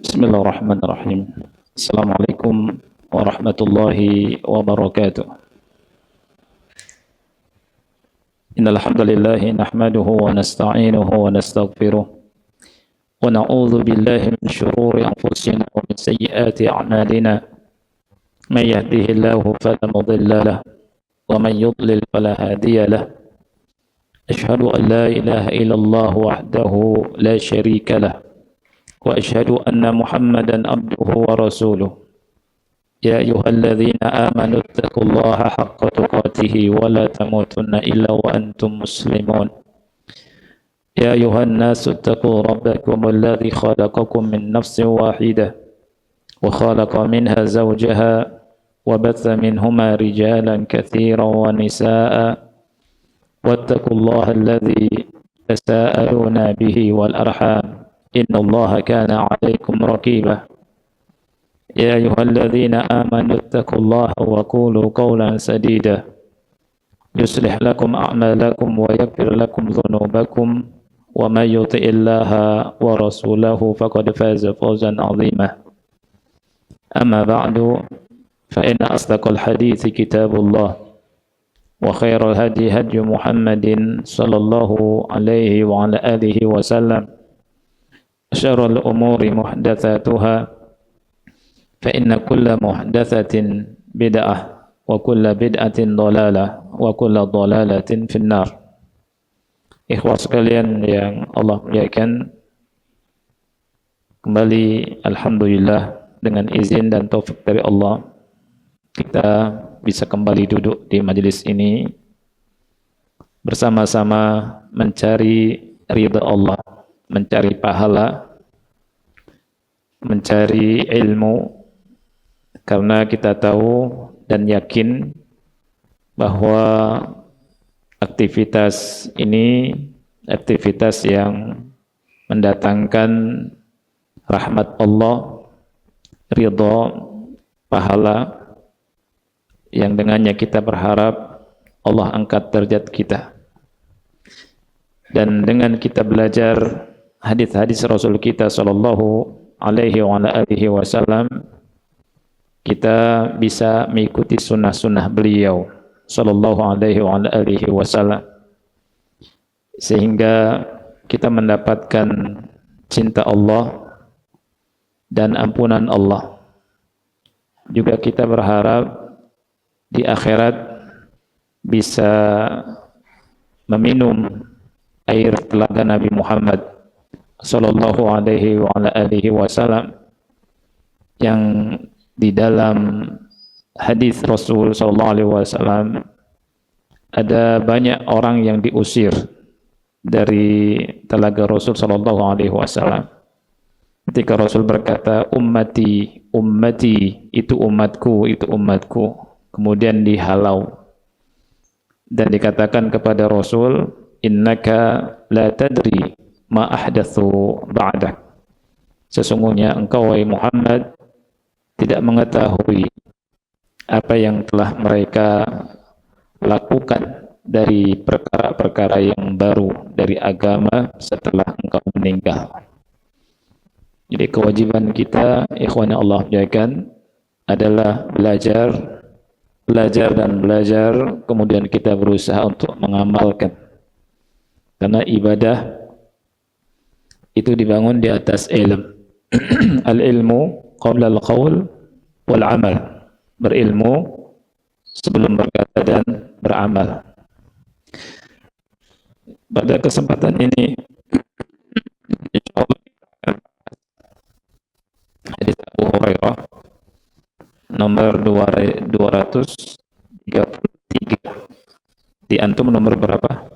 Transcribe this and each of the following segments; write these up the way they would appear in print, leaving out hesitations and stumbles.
Bismillahirrahmanirrahim. Assalamualaikum warahmatullahi wabarakatuh. Innal hamdalillah nahmaduhu wa nasta'inuhu wa nastaghfiruh wa na'udzu billahi min shururi anfusina wa min sayyiati a'malina. May yahdihillahu fala mudilla lahu wa man yudlil fala hadiya lahu. Asyhadu an la ilaha illallah wahdahu la syarika lahu wa asyhadu anna Muhammadan abduhu wa rasuluh. Ya ayyuhalladzina amanu taqullaha haqqa tuqatih wa la tamutunna illa wa antum muslimun. Ya ayyuhan nasu taqu rabbakum alladzi khalaqakum min nafsin wahidah wa khalaqa minha zawjaha wa batha minhuma rijalan katsiran wa nisaa'a wattaqullaha alladzi tasaaluna bihi wal arham innallaha kana 'alaikum raqiba. Ya ayyuhalladzina amanu taqullaha wa qulu qawlan sadida yuslih lakum a'malakum wa yaghfir lakum dhunubakum wa may yuti'illaha wa rasulahu faqad faza fawzan 'azima. Amma ba'du fa inna asdaqal hadithi kitabullah wa khairal hadi hadi Muhammadin sallallahu alaihi wa ala alihi wa sallam. Syarrul umuri muhdatsatuha fa inna kulla muhdatsatin bid'ah wa kulla bid'atin dhalalah wa kulla dhalalatin finnar. Ikhwah sekalian yang Allah muliakan, kembali alhamdulillah dengan izin dan taufik dari Allah kita bisa kembali duduk di majelis ini bersama-sama mencari ridha Allah, mencari pahala, mencari ilmu, karena kita tahu dan yakin bahwa aktivitas ini aktivitas yang mendatangkan rahmat Allah, ridha, pahala, yang dengannya kita berharap Allah angkat derajat kita. Dan dengan kita belajar hadis-hadis Rasul kita sallallahu alaihi wa alihi wasallam, kita bisa mengikuti sunnah-sunnah beliau sallallahu alaihi wa alihi wasallam, sehingga kita mendapatkan cinta Allah dan ampunan Allah. Juga kita berharap di akhirat bisa meminum air telaga Nabi Muhammad sallallahu alaihi wa alihi wasallam, yang di dalam hadis Rasul sallallahu alaihi wasallam ada banyak orang yang diusir dari telaga Rasul sallallahu alaihi wasallam. Ketika Rasul berkata ummati ummati, itu umatku, itu umatku, kemudian dihalau dan dikatakan kepada Rasul, innaka la tadri ma ahdatsu ba'dak, sesungguhnya engkau wahai Muhammad tidak mengetahui apa yang telah mereka lakukan dari perkara-perkara yang baru dari agama setelah engkau meninggal. Jadi kewajiban kita, ikhwan Allah muliakan, adalah belajar dan belajar, kemudian kita berusaha untuk mengamalkan. Karena ibadah itu dibangun di atas ilmu. Al-ilmu qabla al-qaul wal amal. Berilmu sebelum berkata dan beramal. Pada kesempatan ini insyaallah hadis Abu Hurairah nomor 233. Di antum nomor berapa?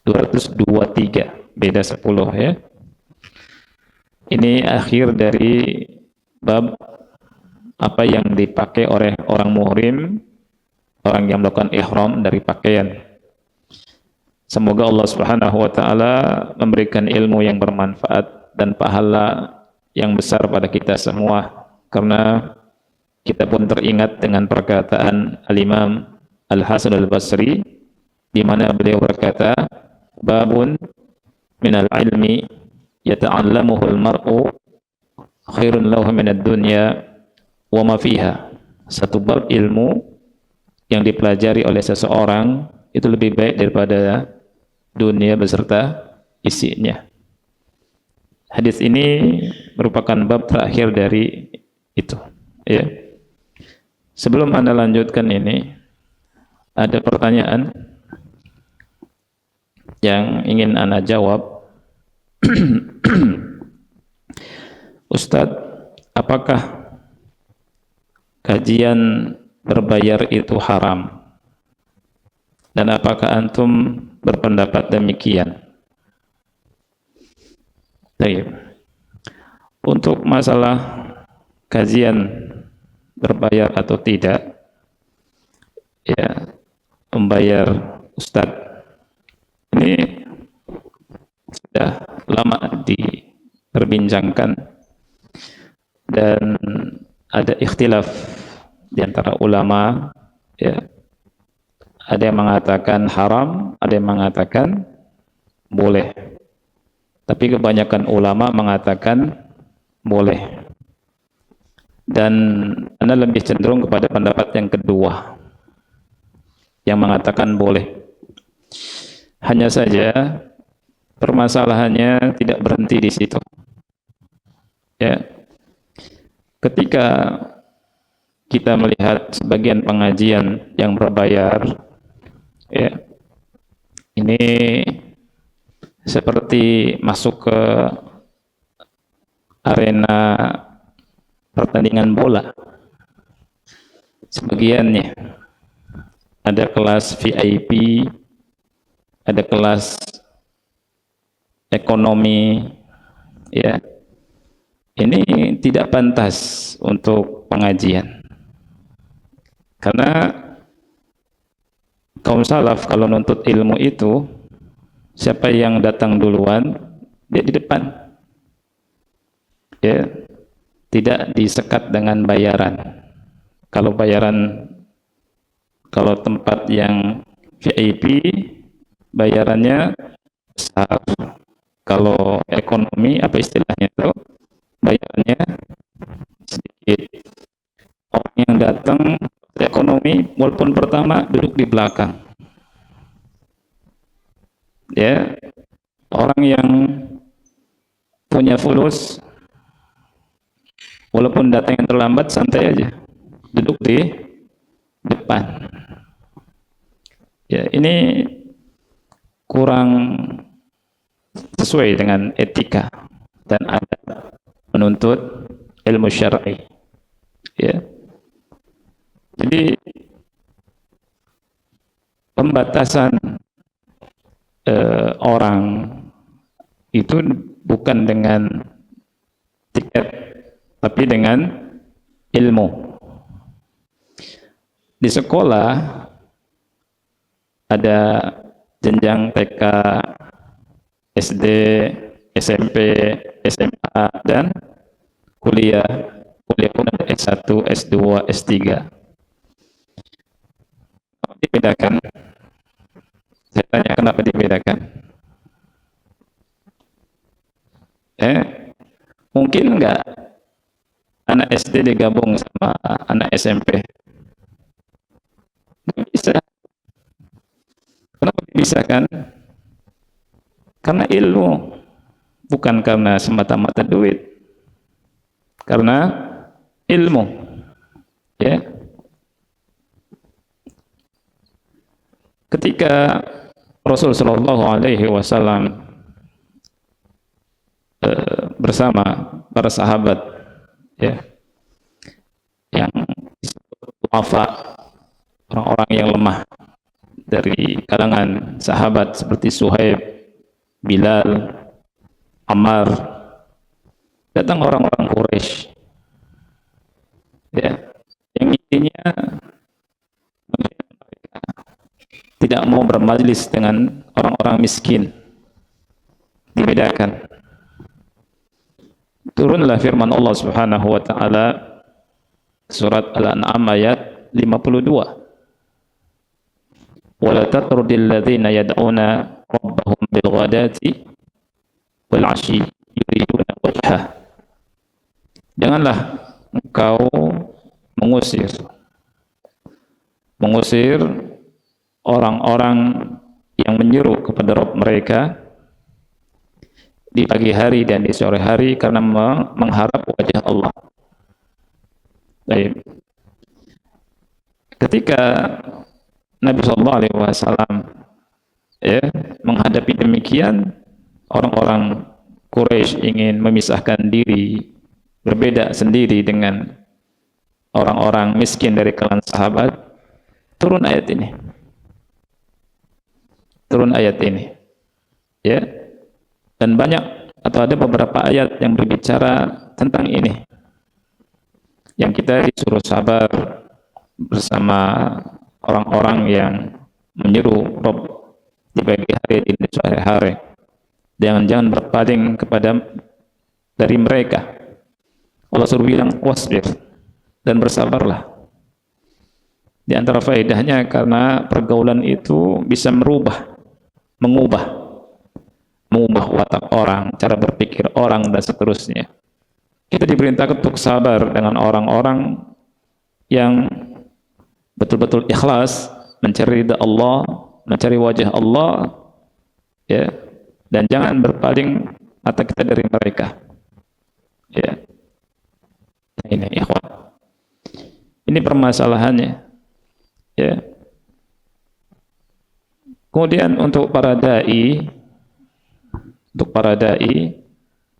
223, beda 10 ya. Ini akhir dari bab apa yang dipakai oleh orang muhrim, orang yang melakukan ihram dari pakaian. Semoga Allah Subhanahu wa taala memberikan ilmu yang bermanfaat dan pahala yang besar pada kita semua, karena kita pun teringat dengan perkataan Al-Imam Al-Hasan Al-Basri di mana beliau berkata, babun minal ilmi yata'allamuhu al-mar'u khairun lahu minad dunya wa ma fiha. Satu bab ilmu yang dipelajari oleh seseorang itu lebih baik daripada dunia beserta isinya. Hadis ini merupakan bab terakhir dari itu, ya. Sebelum Anda lanjutkan ini, ada pertanyaan yang ingin Anda jawab. Ustadz, apakah kajian berbayar itu haram? Dan apakah antum berpendapat demikian? Baik. Untuk masalah kajian berbayar atau tidak, ya, membayar ustadz, ini sudah lama diperbincangkan dan ada ikhtilaf di antara ulama, ya. Ada yang mengatakan haram, ada yang mengatakan boleh. Tapi kebanyakan ulama mengatakan boleh. Dan Anda lebih cenderung kepada pendapat yang kedua, yang mengatakan boleh. Hanya saja permasalahannya tidak berhenti di situ. Ya. Ketika kita melihat sebagian pengajian yang berbayar, ya, ini seperti masuk ke arena pertandingan bola. Sebagiannya ada kelas VIP, ada kelas ekonomi, ya. Ini tidak pantas untuk pengajian. Karena kaum salaf kalau nuntut ilmu itu, siapa yang datang duluan, dia di depan. Ya, tidak disekat dengan bayaran. Kalau bayaran, kalau tempat yang VIP, bayarannya besar. Kalau ekonomi, apa istilahnya itu, bayarannya sedikit. Orang yang datang ekonomi, walaupun pertama duduk di belakang, ya, orang yang punya fulus, walaupun datang yang terlambat, santai aja, duduk di depan. Ya, ini kurang sesuai dengan etika dan adab menuntut ilmu syar'i. Ya. Jadi pembatasan orang itu bukan dengan tiket, tapi dengan ilmu. Di sekolah ada jenjang TK, SD, SMP, SMA, dan kuliah. Kuliah pun ada S1, S2, S3. Kenapa dibedakan? Saya tanya, kenapa dibedakan? Mungkin enggak anak SD digabung sama anak SMP? Nggak bisa. Kenapa dipisahkan? Karena ilmu, bukan karena semata-mata duit. Karena ilmu, ya. Ketika Rasul Shallallahu Alaihi Wasallam bersama para sahabat, ya, yang disebut du'afa, orang-orang yang lemah dari kalangan sahabat seperti Suhaib, Bilal, Ammar, datang orang-orang Quraisy, ya, yang intinya tidak mau bermajlis dengan orang-orang miskin. Dibedakan. Turunlah firman Allah Subhanahu wa taala surat Al-An'am ayat 52. Wala tatrudil ladzina yad'una rabbahum bil ghadati wal 'ashi yuriduna wajhah. Janganlah engkau mengusir orang-orang yang menyeru kepada Rabb mereka di pagi hari dan di sore hari karena mengharap wajah Allah. Baik. Ketika Nabi SAW menghadapi demikian, orang-orang Quraisy ingin memisahkan diri, berbeda sendiri dengan orang-orang miskin dari kalangan sahabat, turun ayat ini. Ya. Dan banyak atau ada beberapa ayat yang berbicara tentang ini. Yang kita disuruh sabar bersama orang-orang yang menyeru Rabb di pagi hari dan di sore hari. Jangan berpaling kepada dari mereka. Allah suruh bilang wasbir, dan bersabarlah. Di antara faedahnya karena pergaulan itu bisa mengubah watak orang, cara berpikir orang, dan seterusnya. Kita diperintahkan untuk sabar dengan orang-orang yang betul-betul ikhlas mencari ridha Allah, mencari wajah Allah, ya, dan jangan berpaling mata kita dari mereka. Ya. Ini ikhwan. Ini permasalahannya. Ya. Kemudian untuk para dai,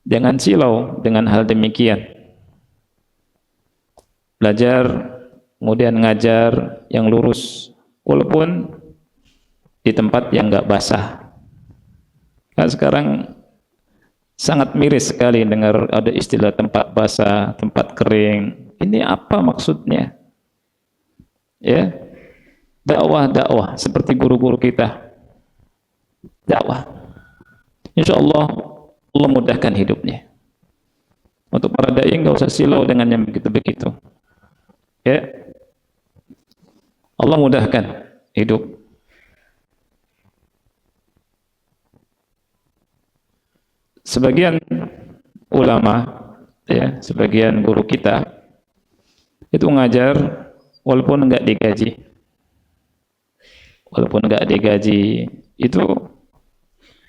jangan silau dengan hal demikian. Belajar, kemudian ngajar yang lurus, walaupun di tempat yang enggak basah. Kan sekarang sangat miris sekali dengar ada istilah tempat basah, tempat kering. Ini apa maksudnya? Ya, dakwah seperti guru-guru kita. Dakwah. Insya Allah mudahkan hidupnya. Untuk para dai enggak usah silau dengan yang begitu-begitu. Ya, Allah mudahkan hidup. Sebagian ulama, ya, sebagian guru kita itu ngajar walaupun enggak digaji. Itu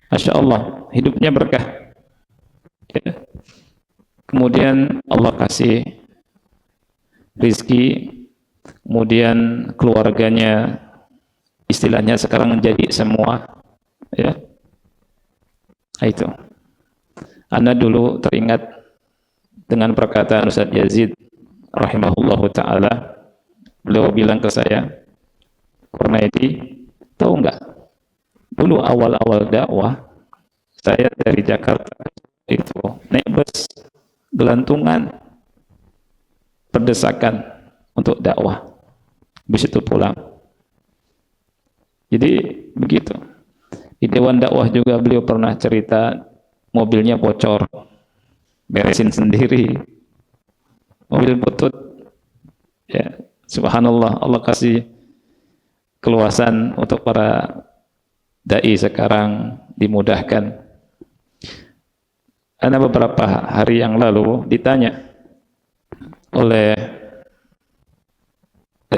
Masya Allah, hidupnya berkah. Ya. Kemudian Allah kasih rizki, kemudian keluarganya istilahnya sekarang menjadi semua. Ya. Nah, itu. Ana dulu teringat dengan perkataan Ustaz Yazid rahimahullahu ta'ala. Beliau bilang ke saya, Kurnaidi, tahu enggak? Dulu awal-awal dakwah, saya dari Jakarta itu naik bus gelantungan, berdesakan untuk dakwah. Habis itu pulang. Jadi begitu. Di Dewan Dakwah juga beliau pernah cerita mobilnya bocor, beresin sendiri, mobil butut. Ya, subhanallah, Allah kasih keluasan untuk para dai sekarang, dimudahkan. Ada beberapa hari yang lalu ditanya oleh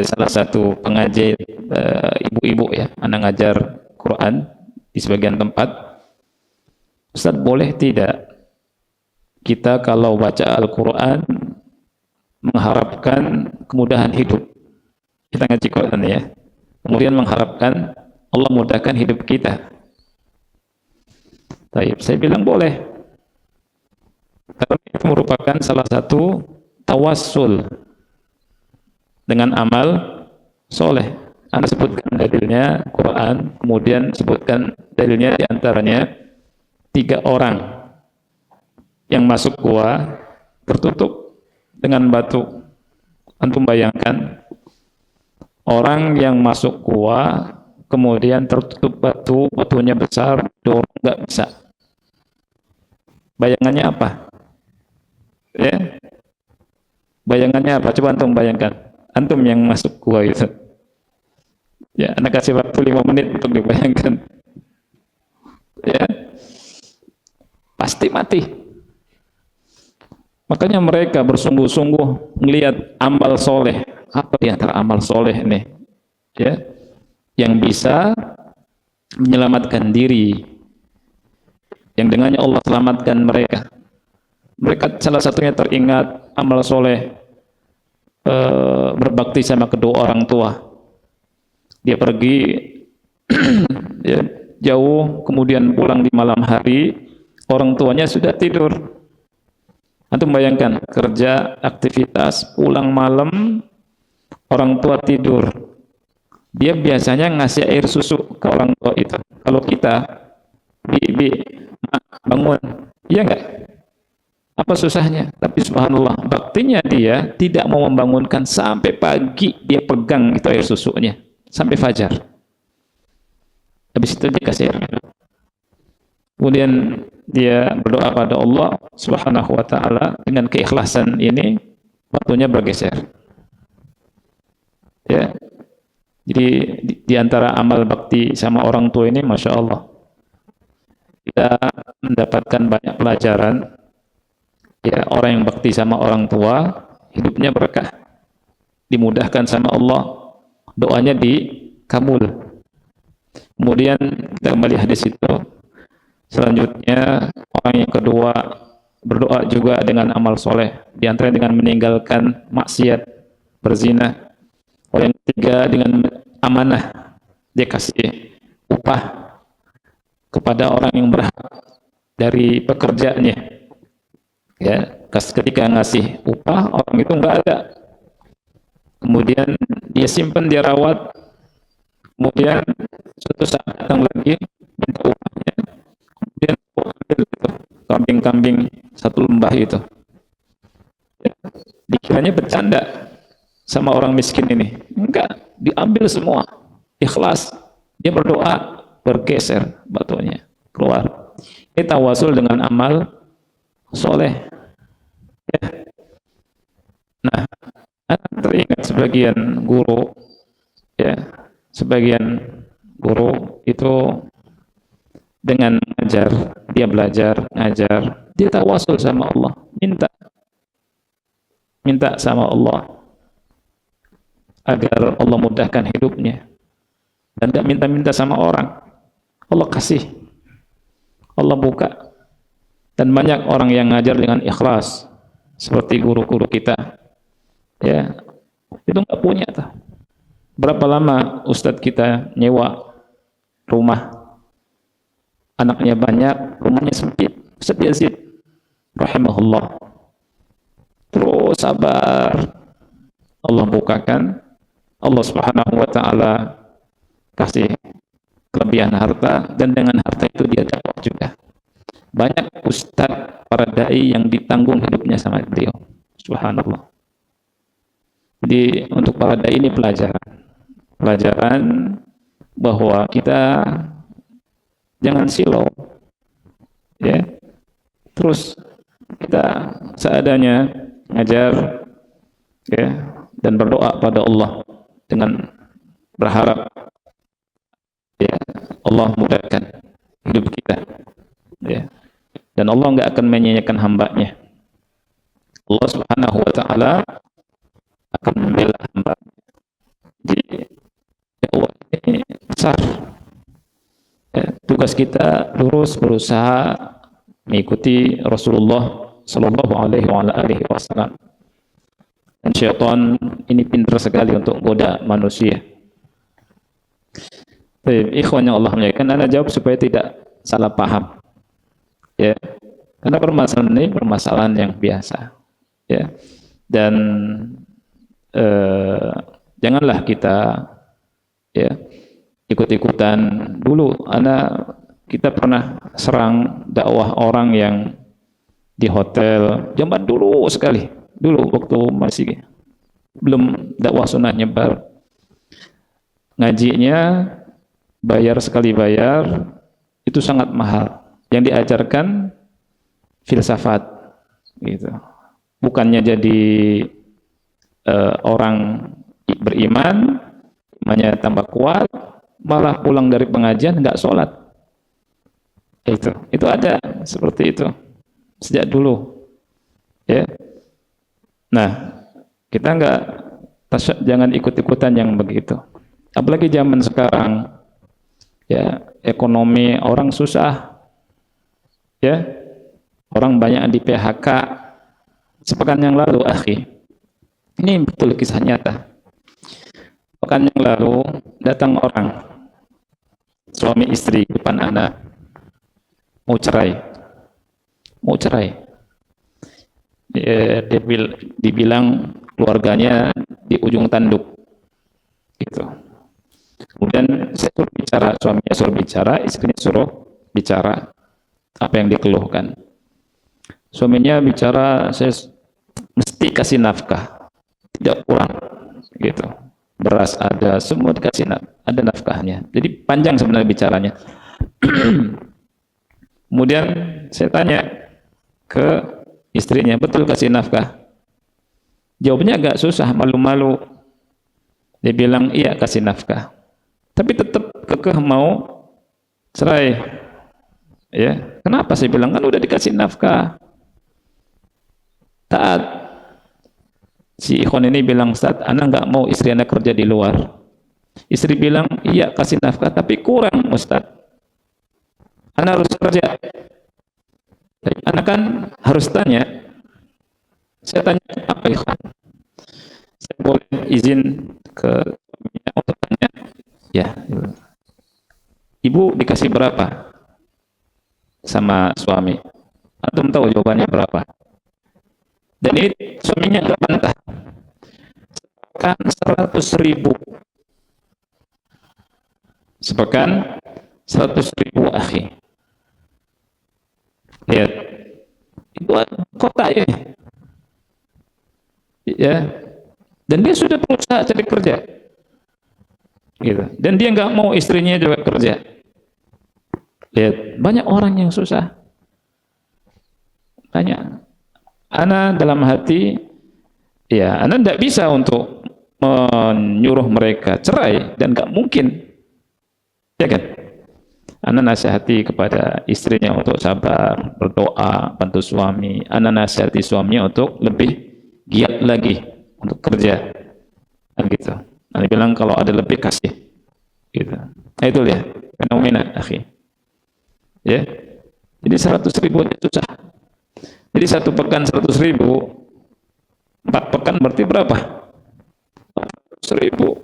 salah satu pengajar, ibu-ibu ya, anak ngajar Quran di sebagian tempat, Ustaz, boleh tidak kita kalau baca Al-Quran mengharapkan kemudahan hidup? Kita ngaji Quran ya, kemudian mengharapkan Allah mudahkan hidup kita. Baik, saya bilang boleh. Karena itu merupakan salah satu tawassul dengan amal soleh. Anda sebutkan dalilnya Quran, kemudian sebutkan dalilnya diantaranya 3 orang yang masuk gua tertutup dengan batu. Antum bayangkan orang yang masuk gua kemudian tertutup batu, batunya besar, dorong nggak bisa. Bayangannya apa? Ya, bayangannya apa? Coba antum bayangkan. Antum yang masuk gua itu. Ya, Anda kasih waktu 5 menit untuk dibayangkan. Ya, pasti mati. Makanya mereka bersungguh-sungguh melihat amal soleh. Apa di antara amal soleh nih? Ya, yang bisa menyelamatkan diri, yang dengannya Allah selamatkan mereka. Mereka salah satunya teringat amal soleh, berbakti sama kedua orang tua. Dia pergi ya, jauh, kemudian pulang di malam hari, orang tuanya sudah tidur. Antum bayangkan, kerja, aktivitas, pulang malam, orang tua tidur. Dia biasanya ngasih air susu ke orang tua itu. Kalau kita, bi, bangun, iya enggak? Apa susahnya? Tapi subhanallah, baktinya dia tidak mau membangunkan sampai pagi, dia pegang itu air susunya sampai fajar. Habis itu dia kasih air. Kemudian dia berdoa pada Allah Subhanahu wa taala, dengan keikhlasan ini waktunya bergeser. Ya. Jadi di antara amal bakti sama orang tua ini, masya Allah, kita mendapatkan banyak pelajaran. Ya, orang yang bakti sama orang tua, hidupnya berkah, dimudahkan sama Allah, doanya dikabul. Kemudian kita kembali hadis itu. Selanjutnya, orang yang kedua berdoa juga dengan amal soleh, di antara dengan meninggalkan maksiat, berzina. Orang yang ketiga dengan amanah, dia kasih upah kepada orang yang berhak dari pekerjaannya. Ya, ketika ngasih upah, orang itu enggak ada. Kemudian dia simpan, dia rawat. Kemudian suatu saat datang lagi minta upahnya. Kemudian ambil itu kambing-kambing satu lembah itu. Ya, dikiranya bercanda sama orang miskin ini. Enggak, diambil semua. Ikhlas. Dia berdoa, bergeser batunya, keluar. Ini tawasul dengan amal soleh. Ya. Nah, teringat sebagian guru, ya, sebagian guru itu dengan ngajar, dia belajar, ngajar, dia tawasul sama Allah, minta sama Allah agar Allah mudahkan hidupnya, dan gak minta-minta sama orang. Allah kasih, Allah buka. Dan banyak orang yang ngajar dengan ikhlas, seperti guru-guru kita, ya, itu nggak punya tuh. Berapa lama ustadz kita nyewa rumah, anaknya banyak, rumahnya sempit, Ustadz Yazid rahimahullah, terus sabar, Allah bukakan, Allah subhanahu wa ta'ala kasih kelebihan harta, dan dengan harta itu dia dakwah juga. Banyak ustadz, para dai yang ditanggung hidupnya sama beliau. Subhanallah. Jadi untuk para dai ini pelajaran bahwa kita jangan silau, ya. Terus kita seadanya ngajar, ya, dan berdoa pada Allah dengan berharap, ya, Allah mudahkan hidup kita, ya. Dan Allah nggak akan menyanyiakan hambanya. Allah subhanahu wa ta'ala akan membela hamba. Jadi ya Allah ini besar. Ya, tugas kita lurus berusaha mengikuti Rasulullah Sallallahu Alaihi Wasallam. Dan syaitan ini pintar sekali untuk goda manusia. Baik, ikhwan yang Allah muliakan, Anda jawab supaya tidak salah paham. Ya, karena permasalahan ini permasalahan yang biasa, ya, dan janganlah kita, ya, ikut-ikutan. Dulu kita pernah serang dakwah orang yang di hotel, zaman dulu sekali, dulu waktu masih belum dakwah sunnah nyebar, ngajinya bayar sekali bayar, itu sangat mahal. Yang diajarkan filsafat, gitu. Bukannya jadi orang beriman, imannya tambah kuat, malah pulang dari pengajian nggak sholat. Itu ada seperti itu sejak dulu. Ya. Nah, kita jangan ikut-ikutan yang begitu. Apalagi zaman sekarang, ya, ekonomi orang susah, ya, orang banyak di PHK. Sepekan yang lalu, akhi, ini betul kisah nyata. Pekan yang lalu datang orang, suami istri depan anak, mau cerai. Dia dibilang keluarganya di ujung tanduk, gitu. Kemudian saya suruh bicara, suaminya suruh bicara, istrinya suruh bicara apa yang dikeluhkan. Suaminya bicara, saya mesti kasih nafkah, tidak kurang, gitu. Beras ada, semua dikasih, ada nafkahnya. Jadi panjang sebenarnya bicaranya. Kemudian saya tanya ke istrinya, betul kasih nafkah? Jawabnya agak susah, malu-malu. Dia bilang, iya kasih nafkah. Tapi tetap kekeh mau cerai. Ya, kenapa? Saya bilang, kan udah dikasih nafkah. Taat. Si ikhwan ini bilang, Ustaz, anak nggak mau istri anak kerja di luar. Istri bilang, iya kasih nafkah, tapi kurang Ustaz. Anak harus kerja. Anak kan harus tanya. Saya tanya, apa ikhwan? Saya boleh izin ke suaminya untuk tanya? Ya. Ibu dikasih berapa sama suami? Antum tahu jawabannya berapa? Dan ini suaminya nggak bantah. Sepekan 100.000. Sepekan 100.000, akhi. Lihat, itu kota ini. Ya. Dan dia sudah berusaha cari kerja. Gitu. Dan dia nggak mau istrinya juga kerja. Lihat, banyak orang yang susah. Banyak. Ana dalam hati, ya, Ana tidak bisa untuk menyuruh mereka cerai, dan nggak mungkin, ya kan? Ana nasihati kepada istrinya untuk sabar, berdoa, bantu suami. Ana nasihati suaminya untuk lebih giat lagi untuk kerja, dan gitu. Ana bilang kalau ada lebih kasih, gitu. Nah, itu lihat fenomena, akhi. Ya, jadi 100.000 itu susah. Jadi satu pekan 100.000, 4 pekan berarti berapa? 400.000.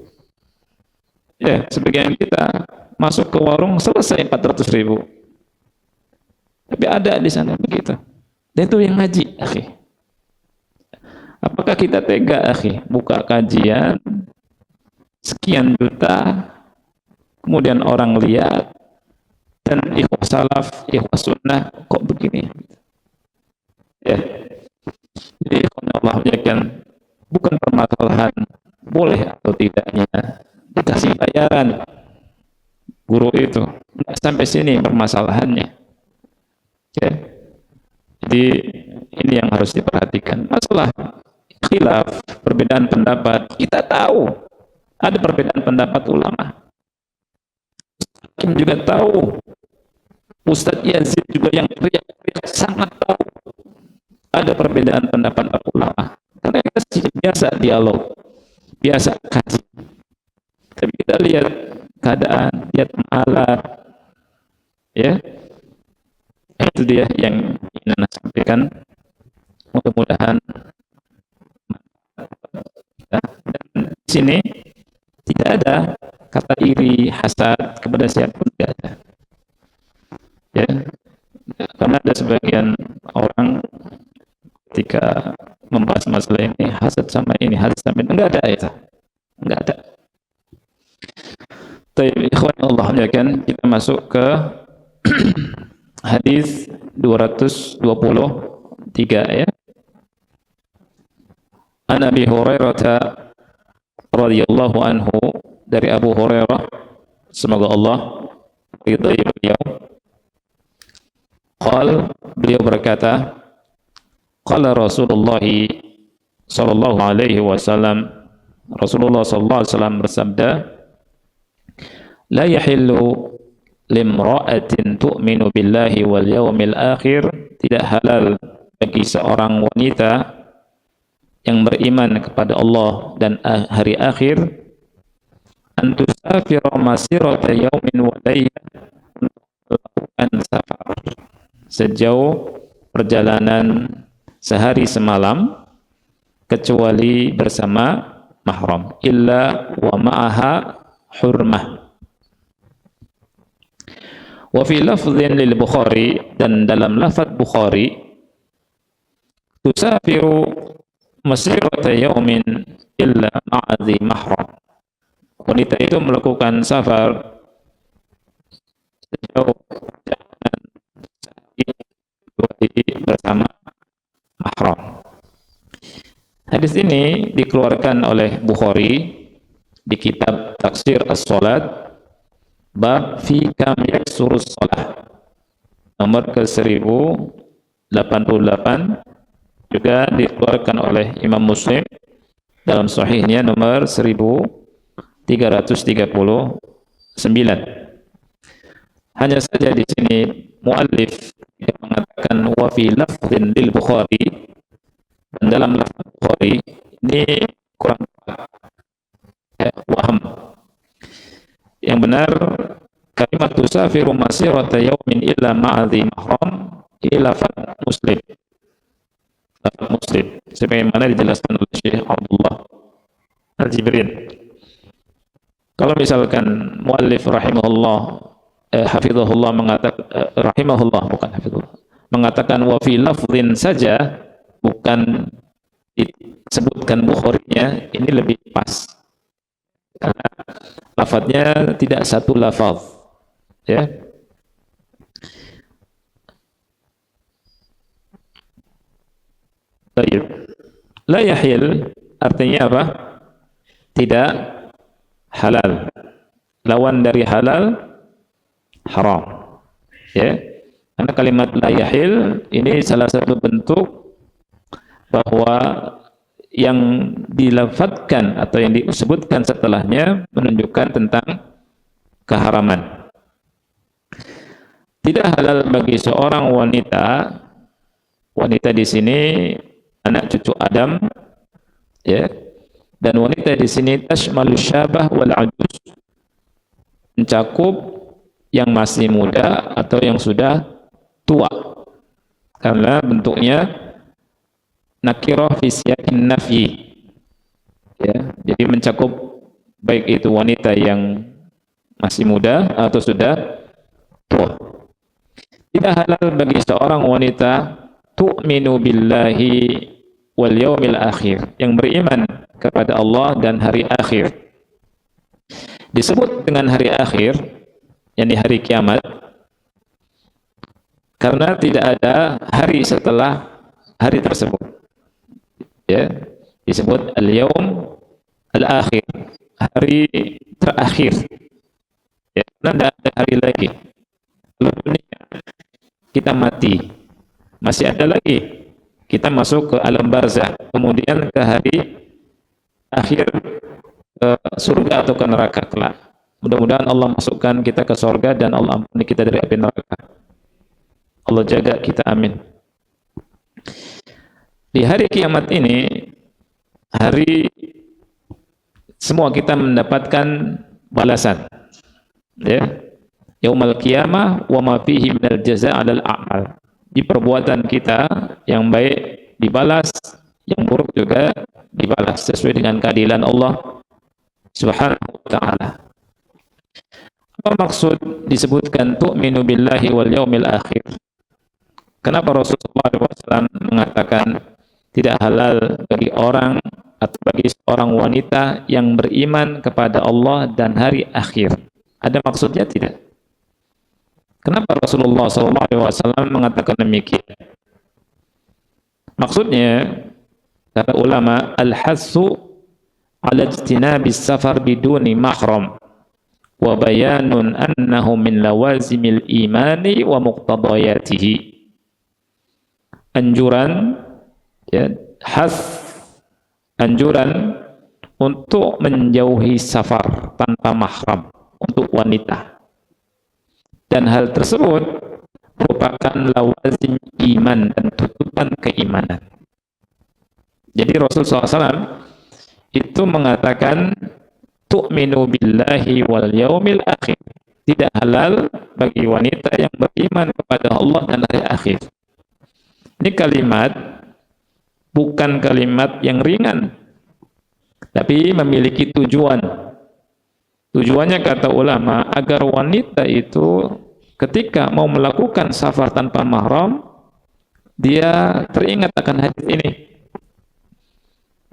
Ya, sebagian kita masuk ke warung selesai 400.000. Tapi ada di sana begitu. Dan itu yang ngaji, akhi. Apakah kita tega, akhi, buka kajian sekian juta, kemudian orang lihat, dan ikhwah salaf, ikhwah sunnah, kok begini? Ya, jadi Allah kan bukan permasalahan boleh atau tidaknya dikasih bayaran guru itu, nggak sampai sini permasalahannya. Ya, jadi ini yang harus diperhatikan. Masalah khilaf, perbedaan pendapat, kita tahu ada perbedaan pendapat ulama. Hakim juga tahu, Ustadz Yazid juga yang teriak-teriak sangat tahu ada perbedaan pendapat ulama, karena kita biasa dialog, biasa kaji. Tapi kita lihat keadaan, lihat malah, ya, itu dia yang ingin saya sampaikan. Mudah-mudahan dan di sini tidak ada kata iri, hasad kepada siapapun, tidak ada. Ya, karena ada sebagian orang ketika membahas masalah ini, hasad sama ini, hasad sama ini, enggak ada itu, enggak ada. Tapi ikhwan Allah ya kan, kita masuk ke hadis 223 ya. An Abi Hurairah radhiyallahu anhu, dari Abu Hurairah, semoga Allah ridai beliau. Beliau berkata, qala Rasulullah sallallahu alaihi wasallam, Rasulullah sallallahu alaihi wasallam bersabda, la yahillu limra'atin tu'minu billahi wal yawmil akhir, tidak halal bagi seorang wanita yang beriman kepada Allah dan hari akhir an tusafira masirata yaumin wa laylah, melakukan safar sejauh perjalanan sehari semalam kecuali bersama mahram, illa wa ma'aha hurmah. Wa fi lafdhin lil Bukhari, dan dalam lafaz Bukhari, tusafiru masirata yaumin illa ma'adhi mahram. Wanita itu melakukan safar sejauh perjalanan sehari bersama mahram. Hadis ini dikeluarkan oleh Bukhari di kitab Taksir As-Salat, bab fi kam yaksurus salat, nomor ke-1088, juga dikeluarkan oleh Imam Muslim dalam sahihnya nomor 1339. Hanya saja di sini muallif yang mengatakan wa fi lafdhin lil Bukhari, dan dalam lafaz Bukhari ini kurang waham. Yang benar kalimat tusafiru masirata yaumin illa ma'adhi mahram, ini lafaz Muslim. Lafaz Muslim sebagaimana dijelaskan oleh Syekh Abdullah Al-Jibrin. Kalau misalkan muallif rahimahullah hafizahullah mengatakan wa fi lafdhin saja, bukan disebutkan Bukhari-nya, ini lebih pas karena lafadznya tidak satu lafaz, ya. Baik. La yahil artinya apa? Tidak halal. Lawan dari halal haram. Ya. Karena kalimat la yahil ini salah satu bentuk bahwa yang dilafadzkan atau yang disebutkan setelahnya menunjukkan tentang keharaman. Tidak halal bagi seorang wanita, wanita di sini anak cucu Adam, ya. Dan wanita di sini tashmalu syabah wal ajuz, mencakup yang masih muda atau yang sudah tua, karena bentuknya nakirah fi siyaqin nafyi, ya. Jadi mencakup baik itu wanita yang masih muda atau sudah tua. Tidak halal bagi seorang wanita tu'minu billahi wal yaumil akhir, yang beriman kepada Allah dan hari akhir. Disebut dengan hari akhir, yakni hari kiamat, karena tidak ada hari setelah hari tersebut. Ya, disebut al-yaum al-akhir, hari terakhir. Ya, karena tidak ada hari lagi. Kalau dunia kita mati, masih ada lagi. Kita masuk ke alam barzakh, kemudian ke hari akhir, ke surga atau ke neraka kelak. Mudah-mudahan Allah masukkan kita ke surga dan Allah ampuni kita dari api neraka. Allah jaga kita, amin. Di hari kiamat ini, hari semua kita mendapatkan balasan, ya. Yaumal qiyamah wa ma fihi minal jazaa' 'alal a'mal. Di perbuatan kita yang baik dibalas, yang buruk juga dibalas sesuai dengan keadilan Allah Subhanahu wa taala. Apa maksud disebutkan tu'minu billahi wal yaumil akhir? Kenapa Rasulullah SAW mengatakan tidak halal bagi orang atau bagi seorang wanita yang beriman kepada Allah dan hari akhir? Ada maksudnya tidak? Kenapa Rasulullah SAW mengatakan demikian? Maksudnya, kata ulama, al-hassu ala ijtinabis safar biduni mahram wa bayanun annahu min lawazimil imani wa muqtadayatihi. Anjuran, ya, anjuran untuk menjauhi safar tanpa mahram untuk wanita. Dan hal tersebut merupakan lawazim iman dan tutupan keimanan. Jadi Rasulullah SAW itu mengatakan tu'minu billahi wal yaumil akhir. Tidak halal bagi wanita yang beriman kepada Allah dan hari akhir. Ini kalimat bukan kalimat yang ringan, tapi memiliki tujuan. Tujuannya kata ulama agar wanita itu ketika mau melakukan safar tanpa mahram, dia teringat akan hadis ini.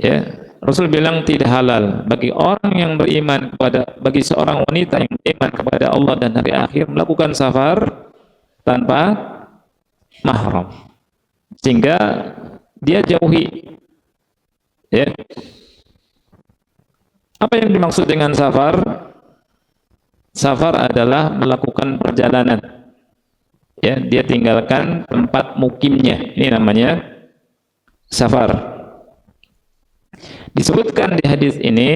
Ya, Rasul bilang tidak halal bagi orang yang beriman bagi seorang wanita yang beriman kepada Allah dan hari akhir melakukan safar tanpa mahram, sehingga dia jauhi. Ya. Apa yang dimaksud dengan safar? Safar adalah melakukan perjalanan. Ya, dia tinggalkan tempat mukimnya. Ini namanya safar. Disebutkan di hadis ini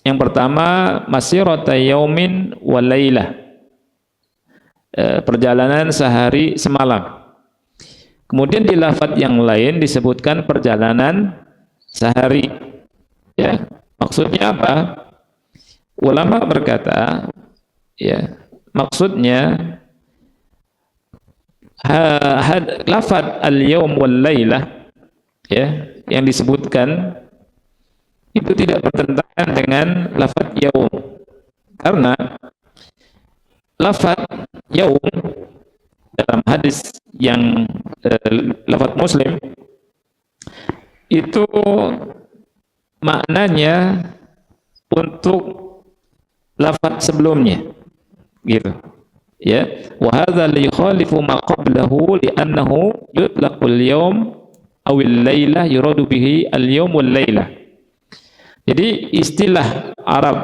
yang pertama masirata yaumin wa lailah, perjalanan sehari semalam. Kemudian di lafaz yang lain disebutkan perjalanan sehari. Ya, maksudnya apa? Ulama berkata, ya, maksudnya lafaz al-yaum wal lailah, ya, yang disebutkan itu tidak bertentangan dengan lafaz yaum, karena lafaz yaum dalam hadis yang lafaz Muslim itu maknanya untuk lafaz sebelumnya, gitu. Ya, wa hadza li khalifu ma qablahu li'annahu yutlaqul yawm awil lailah yuradu bihi al-yawm wal lailah. Jadi istilah Arab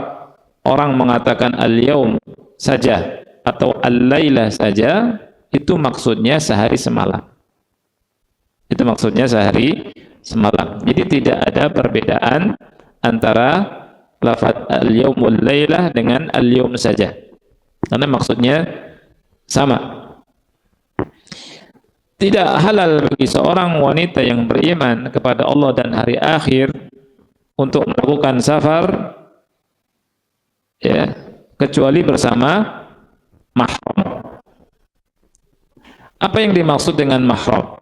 orang mengatakan al-yaum saja atau al-lailah saja itu maksudnya sehari semalam. Itu maksudnya sehari semalam. Jadi tidak ada perbedaan antara lafaz al-yaum wal lailah dengan al-yaum saja. Karena maksudnya sama. Tidak halal bagi seorang wanita yang beriman kepada Allah dan hari akhir untuk melakukan safar, ya, kecuali bersama mahram. Apa yang dimaksud dengan mahram?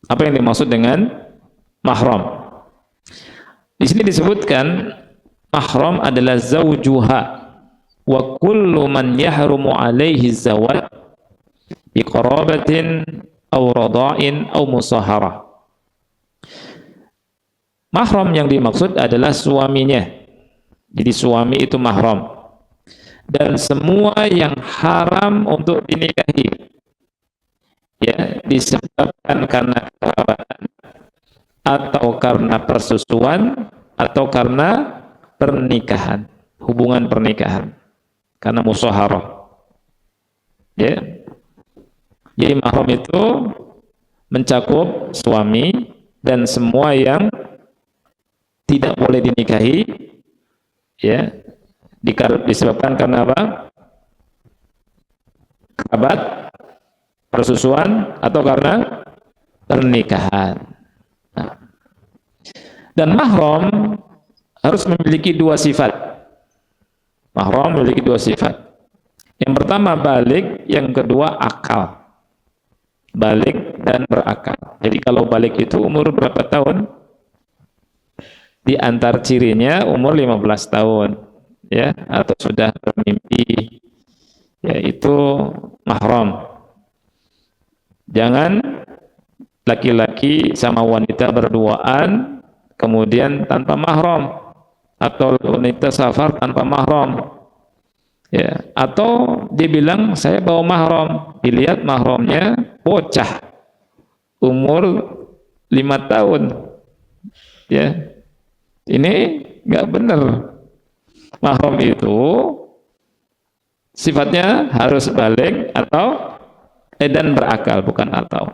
Apa yang dimaksud dengan mahram? Di sini disebutkan mahram adalah zaujuha wa kullu man yahrumu alaihi zawaj bi qarabatin aw radha'in aw musaharah. Mahram yang dimaksud adalah suaminya. Jadi suami itu mahram. Dan semua yang haram untuk dinikahi, ya, disebabkan karena kekerabatan atau karena persusuan atau karena pernikahan, hubungan pernikahan, karena musaharah. Ya. Jadi mahram itu mencakup suami dan semua yang tidak boleh dinikahi, ya, disebabkan karena apa? Kerabat, persusuan, atau karena pernikahan. Nah. Dan mahram harus memiliki dua sifat. Mahram memiliki dua sifat. Yang pertama balik, yang kedua akal. Balik dan berakal. Jadi kalau balik itu umur berapa tahun? Di antar cirinya umur 15 tahun, ya, atau sudah bermimpi, ya, itu mahram. Jangan laki-laki sama wanita berduaan kemudian tanpa mahram, atau wanita safar tanpa mahram, ya, atau dibilang saya bawa mahram, dilihat mahramnya bocah umur 5 tahun, ya. Ini nggak benar. Mahram itu sifatnya harus balik atau dan berakal, bukan atau,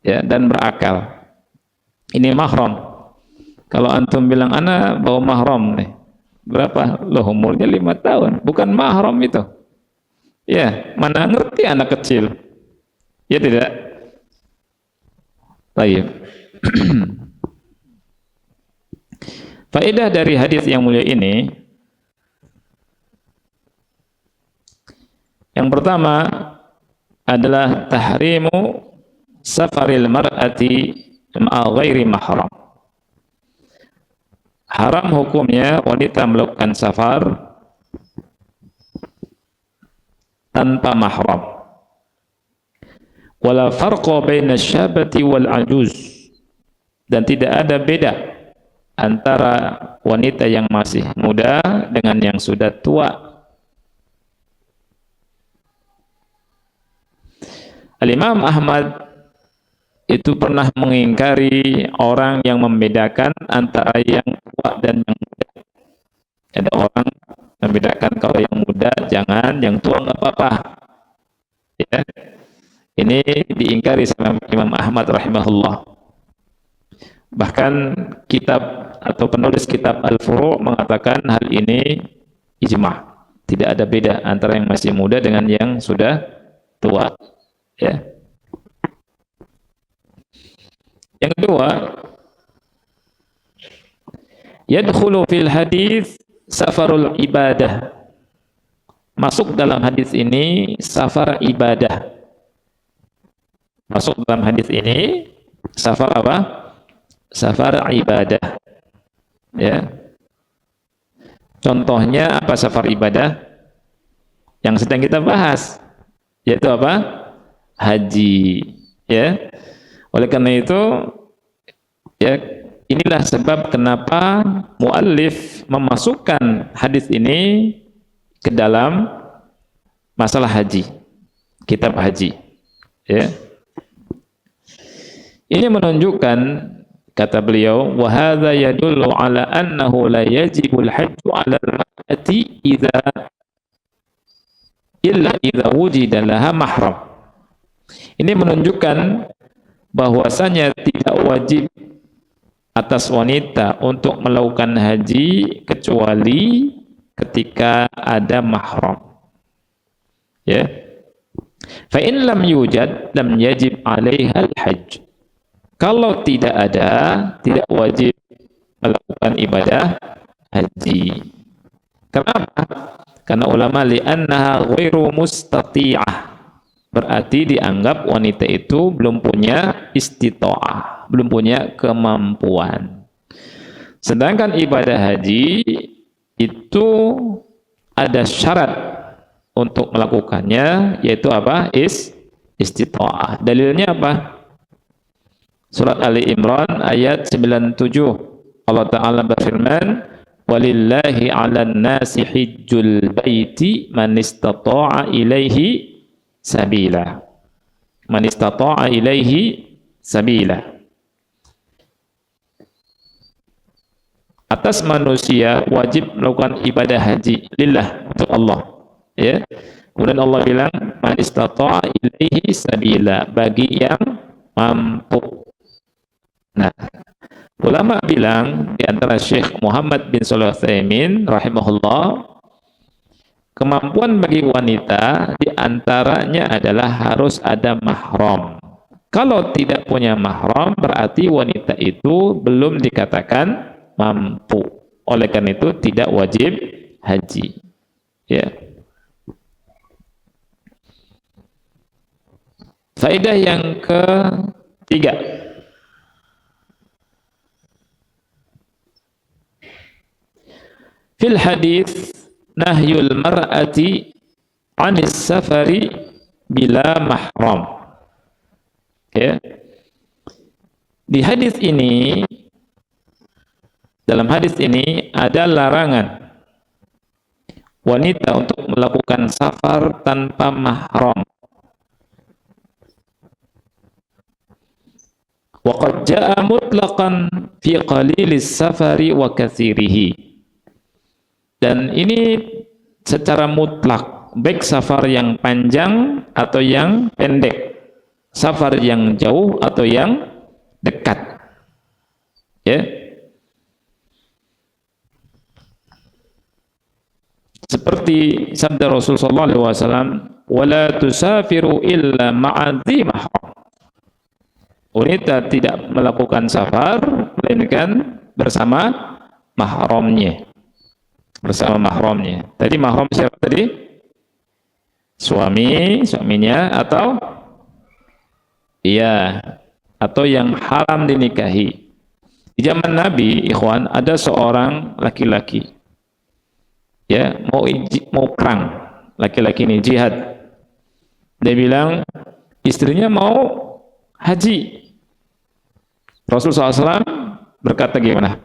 ya, dan berakal. Ini mahram. Kalau antum bilang ana bawa mahram nih, berapa? Loh, umurnya 5 tahun, bukan mahram itu. Ya, mana ngerti anak kecil. Ya tidak? Baik. Faedah dari hadis yang mulia ini, yang pertama adalah tahrimu safaril mar'ati ma'a ghairi mahram. Haram hukumnya wanita melakukan safar tanpa mahram. Wala farqa baina syabati wal ajuz, dan tidak ada beda antara wanita yang masih muda dengan yang sudah tua. Al-Imam Ahmad itu pernah mengingkari orang yang membedakan antara yang tua dan yang muda. Ada orang membedakan kalau yang muda jangan, yang tua nggak apa-apa. Ya. Ini diingkari sama Imam Ahmad rahimahullah. Bahkan kitab atau penulis kitab Al-Furu' mengatakan hal ini ijma'. Tidak ada beda antara yang masih muda dengan yang sudah tua. Ya. Yang kedua, yadkhulu fil hadis safarul ibadah. Masuk dalam hadis ini safar ibadah. Masuk dalam hadis ini safar apa? Safar ibadah. Ya. Contohnya apa safar ibadah? Yang sedang kita bahas, yaitu apa? Haji. Ya. Oleh karena itu, ya, inilah sebab kenapa muallif memasukkan hadis ini ke dalam masalah haji, kitab haji. Ya. Ini menunjukkan, kata beliau, wa hadza yadullu ala annahu la yajibul hajju 'ala al-mar'ati illa idza wujida laha mahram. Ini menunjukkan bahwasanya tidak wajib atas wanita untuk melakukan haji kecuali ketika ada mahram. Ya. Fa in lam yujad lam yajib 'alaiha al-hajj. Kalau tidak ada, tidak wajib melakukan ibadah haji. Kenapa? Karena ulama li'annaha ghairu mustati'ah. Berarti dianggap wanita itu belum punya istita'ah, belum punya kemampuan. Sedangkan ibadah haji itu ada syarat untuk melakukannya, yaitu apa? Istita'ah. Dalilnya apa? Surat Ali Imran ayat 97. Allah Ta'ala berfirman, walillahi 'alan nasi hijjul baiti man istata'a ilaihi sabila. Man istata'a ilaihi sabila. Atas manusia wajib melakukan ibadah haji lillah, untuk Allah. Ya. Kemudian Allah bilang, man istata'a ilaihi sabila, bagi yang mampu. Nah, ulama bilang, di antara Syekh Muhammad bin Shalih Al-Utsaimin rahimahullah, kemampuan bagi wanita di antaranya adalah harus ada mahram. Kalau tidak punya mahram, berarti wanita itu belum dikatakan mampu. Oleh karena itu tidak wajib haji. Ya. Faedah yang ketiga, fil hadis nahyul mar'ati 'anis safari bila mahram. Ya. Di hadis ini, dalam hadis ini ada larangan wanita untuk melakukan safar tanpa mahram. Wa qad jaa'a mutlaqan fi qalilis safari wa katsirihi. Dan ini secara mutlak, baik safar yang panjang atau yang pendek, safar yang jauh atau yang dekat. Ya. Seperti sabda Rasulullah SAW, wala tusafiru illa ma'adzi mahram. Wanita tidak melakukan safar melainkan bersama mahramnya. Bersama mahramnya. Tadi mahram siapa tadi? Suaminya atau iya, atau yang haram dinikahi. Di zaman Nabi, ikhwan, ada seorang laki-laki, ya, mau perang, laki-laki ini jihad. Dia bilang istrinya mau haji. Rasulullah SAW berkata gimana?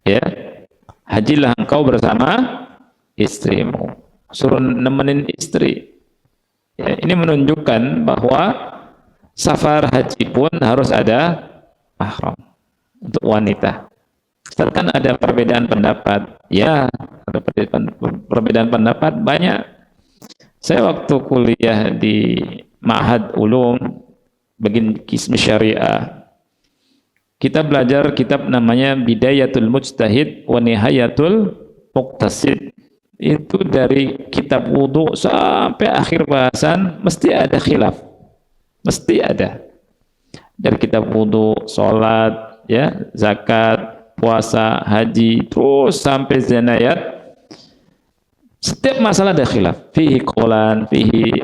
Ya, hajilah engkau bersama istrimu. Suruh nemenin istri. Ya, ini menunjukkan bahwa safar haji pun harus ada mahram untuk wanita. Kan ada perbedaan pendapat. Ya, ada perbedaan pendapat banyak. Saya waktu kuliah di Ma'had Ulum bagian Qism Syariah, kita belajar kitab namanya Bidayatul Mujtahid wa Nihayatul Muqtasid. Itu dari kitab wudu sampai akhir bahasan mesti ada khilaf. Mesti ada. Dari kitab wudu, sholat, ya, zakat, puasa, haji, terus sampai zinayat. Setiap masalah ada khilaf. Fihi qaulan, fihi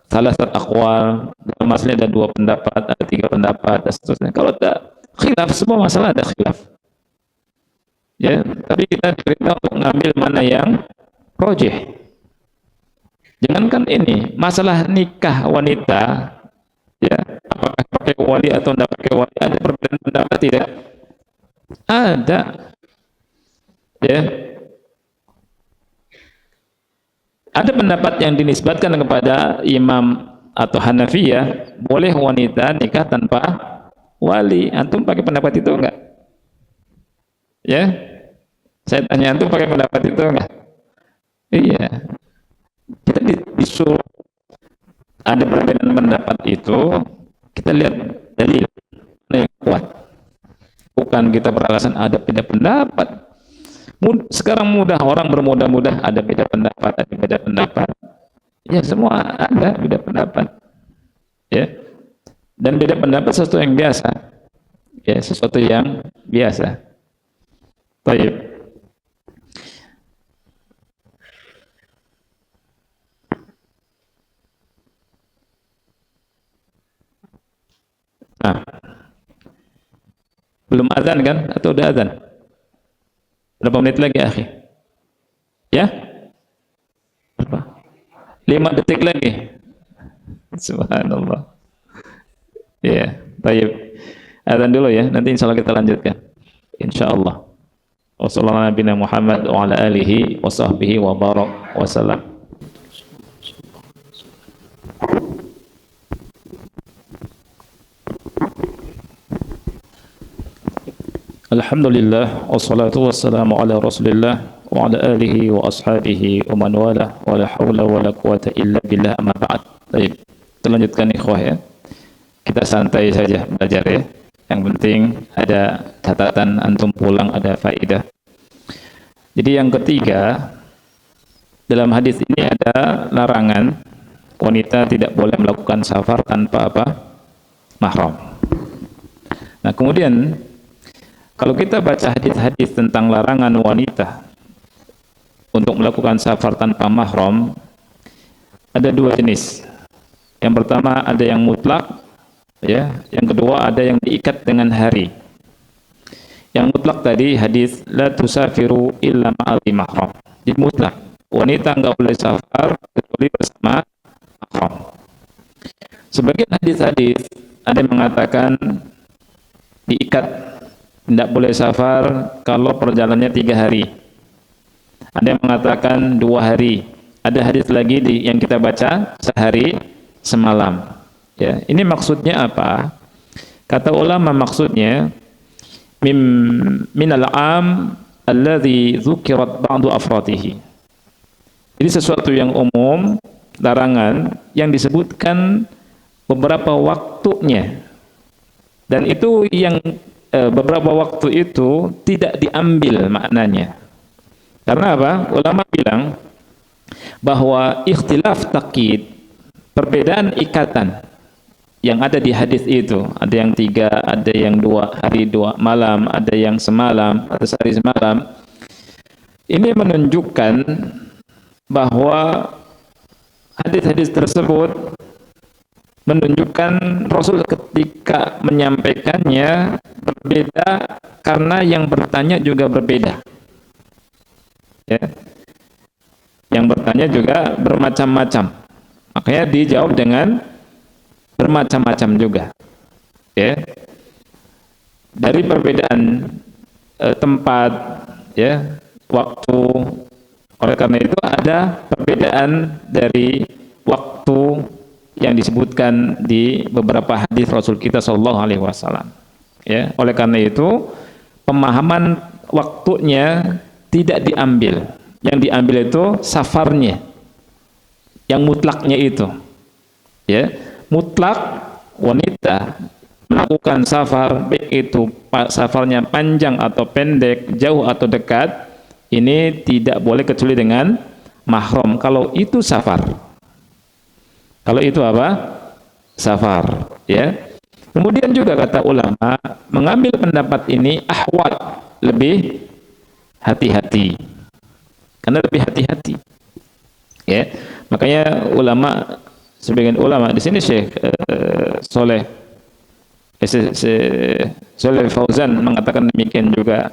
salasat aqwal. Dalam masalah ada 2 pendapat, ada 3 pendapat, dan seterusnya. Kalau ada khilaf, semua masalah ada khilaf. Ya, tapi kita diperintah untuk mengambil mana yang rajih. Jangankan ini, masalah nikah wanita, ya, apakah pakai wali atau tidak pakai wali, ada perbedaan pendapat tidak? Ada. Ya. Ada pendapat yang dinisbatkan kepada Imam atau Hanafiyah, boleh wanita nikah tanpa wali. Antum pakai pendapat itu enggak? Ya? Saya tanya, antum pakai pendapat itu enggak? Iya. Kita disuruh ada perbedaan pendapat itu, kita lihat dalil yang kuat. Bukan kita beralasan ada beda pendapat. Sekarang mudah orang bermudah-mudah ada beda pendapat. Ya, semua ada beda pendapat. Ya. Dan beda pendapat sesuatu yang biasa. Ya, sesuatu yang biasa. Baik. Nah, belum azan kan? Atau udah azan? Berapa menit lagi, akhi? Ya? Berapa? 5 detik lagi. Subhanallah. Ya, baik. Azan dulu ya, nanti insya Allah kita lanjutkan. Insya Allah. Wassalamualaikum Muhammad wa ala alihi wa sahbihi wa barak wa salam. Alhamdulillah wassalatu wassalamu ala Rasulillah wa ala alihi wa ashabihi wa man wala wa la haula wa la quwata illa billah, amma ba'd. Baik, kita lanjutkan ikhwah ya. Kita santai saja belajar ya. Yang penting ada catatan, antum pulang ada faedah. Jadi yang ketiga, dalam hadis ini ada larangan wanita tidak boleh melakukan safar tanpa apa? Mahram. Nah, kemudian kalau kita baca hadis-hadis tentang larangan wanita untuk melakukan safar tanpa mahram, ada 2 jenis. Yang pertama ada yang mutlak, ya. Yang kedua ada yang diikat dengan hari. Yang mutlak tadi hadis la tusafiru illa ma'al mahram. Jadi mutlak, wanita enggak boleh safar kecuali bersama mahram. Sebagian hadis-hadis ada yang mengatakan diikat, tidak boleh safar kalau perjalanannya 3 hari. Ada yang mengatakan 2 hari. Ada hadis lagi yang kita baca sehari semalam. Ya, ini maksudnya apa? Kata ulama maksudnya minal am alladhi dzukirat ba'du afratihi. Jadi sesuatu yang umum, larangan yang disebutkan beberapa waktunya. Dan itu yang beberapa waktu itu tidak diambil maknanya. Karena apa? Ulama bilang bahwa ikhtilaf takyid, perbedaan ikatan yang ada di hadis itu, ada yang 3, ada yang 2 hari 2 malam, ada yang semalam, ada sehari semalam. Ini menunjukkan bahwa hadis-hadis tersebut menunjukkan Rasul ketika menyampaikannya berbeda karena yang bertanya juga berbeda. Ya. Yang bertanya juga bermacam-macam. Makanya dijawab dengan bermacam-macam juga. Ya. Dari perbedaan tempat, ya, waktu. Oleh karena itu ada perbedaan dari waktu yang disebutkan di beberapa hadis Rasul kita Shallallahu Alaihi Wasallam. Ya, oleh karena itu pemahaman waktunya tidak diambil. Yang diambil itu safarnya, yang mutlaknya itu. Ya, mutlak wanita melakukan safar, baik itu safarnya panjang atau pendek, jauh atau dekat, ini tidak boleh kecuali dengan mahram. Kalau itu safar. Kalau itu apa? Safar, ya. Kemudian juga kata ulama, mengambil pendapat ini ahwat, lebih hati-hati. Karena lebih hati-hati. Ya. Makanya ulama, sebagian ulama di sini Syekh Soleh Fauzan mengatakan demikian juga.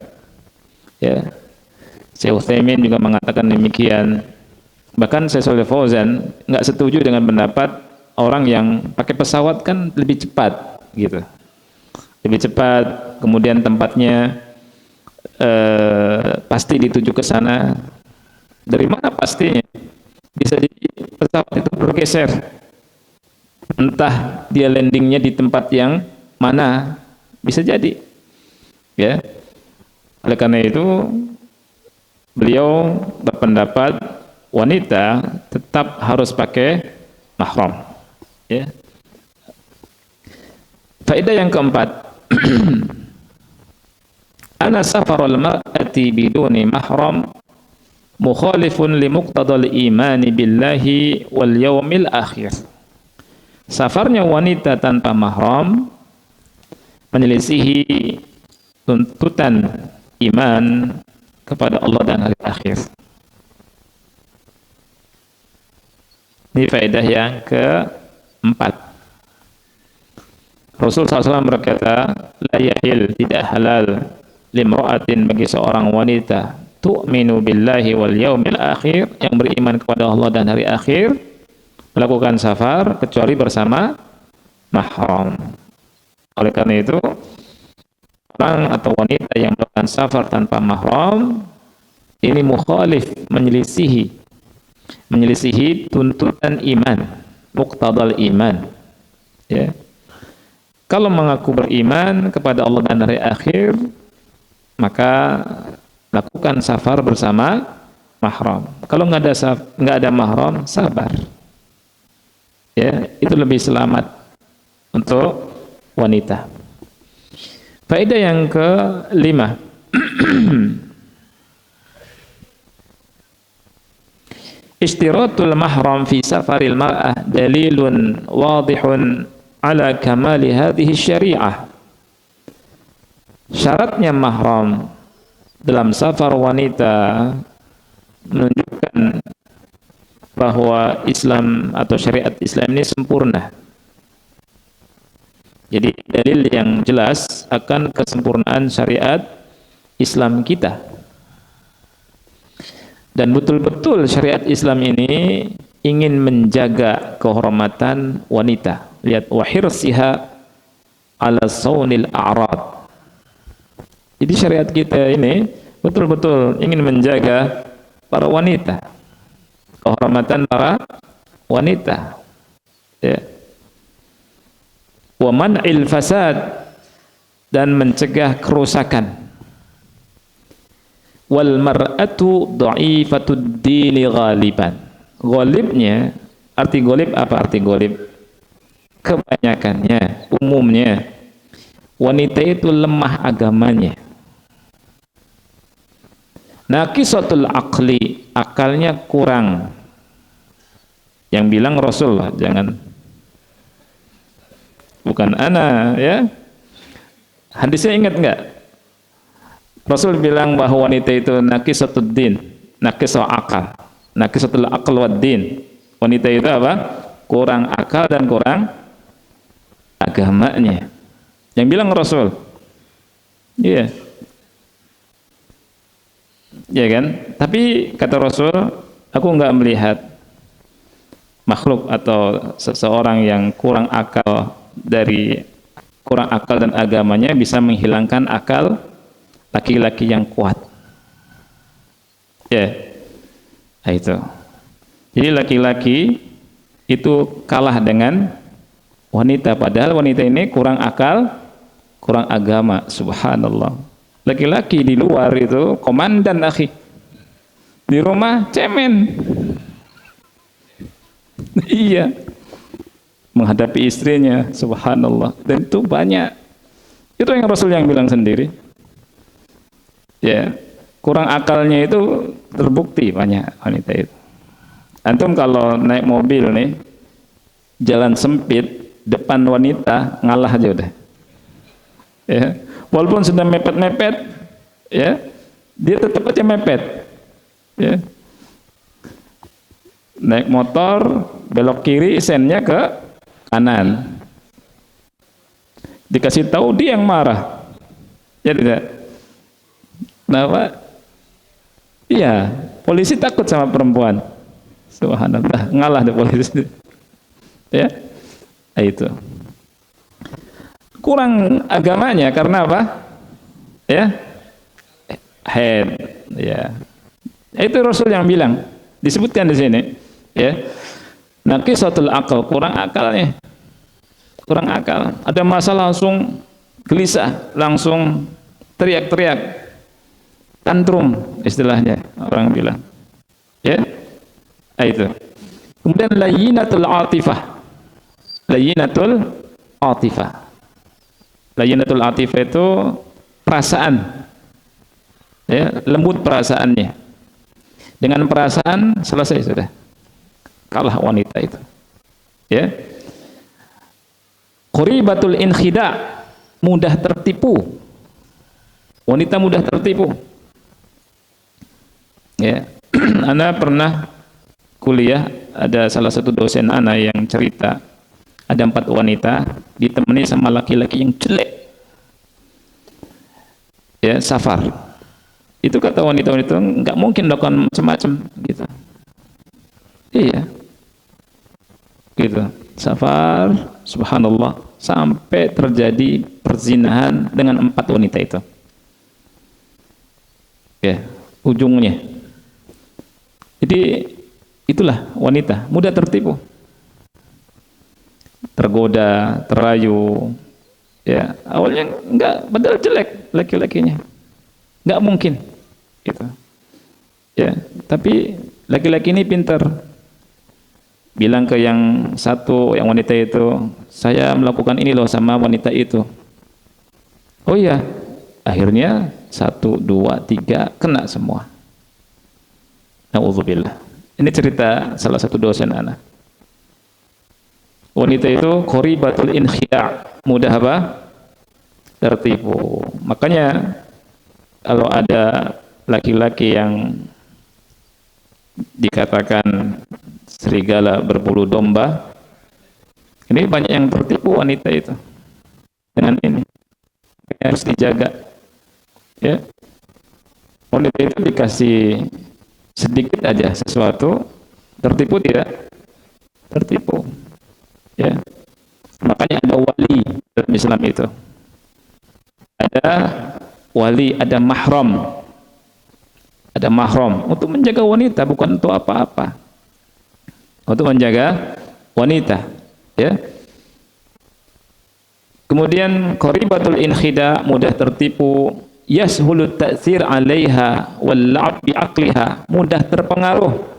Ya. Syekh Utsaimin juga mengatakan demikian. Bahkan Syekh Shalih Fauzan nggak setuju dengan pendapat orang yang pakai pesawat kan lebih cepat gitu, lebih cepat, kemudian tempatnya pasti dituju ke sana. Dari mana pastinya? Bisa jadi pesawat itu bergeser, entah dia landingnya di tempat yang mana, bisa jadi, ya. Oleh karena itu beliau berpendapat wanita tetap harus pakai mahram. Ya. Faedah yang keempat, ana safarul mar'ati biduni mahram mukhalifun li muqtadal imani billahi wal yaumil akhir. Safarnya wanita tanpa mahram menyelisihi tuntutan iman kepada Allah dan hari akhir. Ini faedah yang keempat. Rasul SAW berkata, la yahil, tidak halal, limra'atin, bagi seorang wanita, tu'minu billahi wal yaumil akhir, yang beriman kepada Allah dan hari akhir, melakukan safar kecuali bersama mahram. Oleh karena itu, orang atau wanita yang melakukan safar tanpa mahram ini mukhalif, menyelisihi tuntutan iman, muqtadal iman. Ya. Kalau mengaku beriman kepada Allah dan hari akhir, maka lakukan safar bersama mahram. Kalau nggak ada mahram, sabar. Ya, itu lebih selamat untuk wanita. Faedah yang kelima. Ishtiratul mahram fi safaril mar'ah dalilun wadihun ala kamali hadhihi syari'ah. Syaratnya mahram dalam safar wanita menunjukkan bahwa Islam atau syariat Islam ini sempurna. Jadi dalil yang jelas akan kesempurnaan syariat Islam kita. Dan betul-betul syariat Islam ini ingin menjaga kehormatan wanita. Lihat, wahirsiha ala saunil a'rad. Jadi syariat kita ini betul-betul ingin menjaga para wanita, kehormatan para wanita. Ya. Wa man'il fasad, dan mencegah kerusakan. Wal mar'atu dha'ifatud dini ghaliban. Ghalibnya, arti ghalib apa arti ghalib? Kebanyakannya, umumnya wanita itu lemah agamanya. Naqisatul aqli, akalnya kurang, Yang bilang Rasul lah, jangan, bukan ana, ya. Hadisnya ingat nggak? Rasul bilang bahwa wanita itu naqisatud din, naqisah akal, naqisatul aql wad din. Wanita itu apa? Kurang akal dan kurang agamanya. Yang bilang Rasul. Iya. Ya kan? Tapi kata Rasul, aku nggak melihat makhluk atau seseorang yang kurang akal dan agamanya bisa menghilangkan akal laki-laki yang kuat. Ya. Nah, itu. Jadi laki-laki itu kalah dengan wanita, padahal wanita ini kurang akal, kurang agama. Subhanallah. Laki-laki di luar itu komandan, akhi. Di rumah cemen. Iya. Menghadapi istrinya, subhanallah. Dan itu banyak. Itu yang Rasul yang bilang sendiri. Ya, kurang akalnya itu terbukti banyak wanita itu. Antum kalau naik mobil nih, jalan sempit, depan wanita ngalah aja udah. Ya, walaupun sudah mepet-mepet, ya, dia tetap aja mepet. Ya. Naik motor, belok kiri, sennya ke kanan. Dikasih tahu dia yang marah. Ya tidak. Kenapa? Iya, polisi takut sama perempuan. Subhanallah, ngalah deh polisi. Ya, itu. Kurang agamanya karena apa? Ya, head. Ya, itu Rasul yang bilang. Disebutkan di sini. Ya, naqisatul aql, kurang akalnya. Kurang akal. Ada masalah langsung gelisah, langsung teriak-teriak. Tantrum istilahnya orang bilang. Ya. Itu. Kemudian layyinatul atifah. Layyinatul atifah. Layyinatul atifah itu perasaan. Ya, lembut perasaannya. Dengan perasaan selesai sudah. Kalah wanita itu. Ya. Quribatul inkhida, mudah tertipu. Wanita mudah tertipu. Ya. Ana pernah kuliah, ada salah satu dosen ana yang cerita ada 4 wanita ditemani sama laki-laki yang jelek, ya, safar. Itu kata wanita-wanita nggak mungkin melakukan macam-macam gitu. Iya, gitu. Safar, subhanallah, sampai terjadi perzinahan dengan 4 wanita itu. Ya, ujungnya. Jadi itulah wanita, mudah tertipu, tergoda, terayu. Ya, awalnya enggak, padahal jelek laki-lakinya, enggak mungkin, gitu. Ya, tapi laki-laki ini pintar, bilang ke yang satu, yang wanita itu, saya melakukan ini loh sama wanita itu. Oh iya, akhirnya 1, 2, 3 kena semua. Na'udzubillah. Ini cerita salah satu dosen anak. Wanita itu qoribatul inkhida', mudah apa? Tertipu. Makanya kalau ada laki-laki yang dikatakan serigala berbulu domba, ini banyak yang tertipu wanita itu dengan ini. Ini harus dijaga. Ya. Wanita itu dikasih sedikit aja sesuatu, tertipu tidak? Tertipu. Ya. Makanya ada wali dalam Islam itu. Ada wali, ada mahram. Ada mahram untuk menjaga wanita, bukan untuk apa-apa. Untuk menjaga wanita, ya. Kemudian qoribatul inkhida, mudah tertipu, yashulut ta'thir 'alaiha wal la'ab bi aqliha, mudah terpengaruh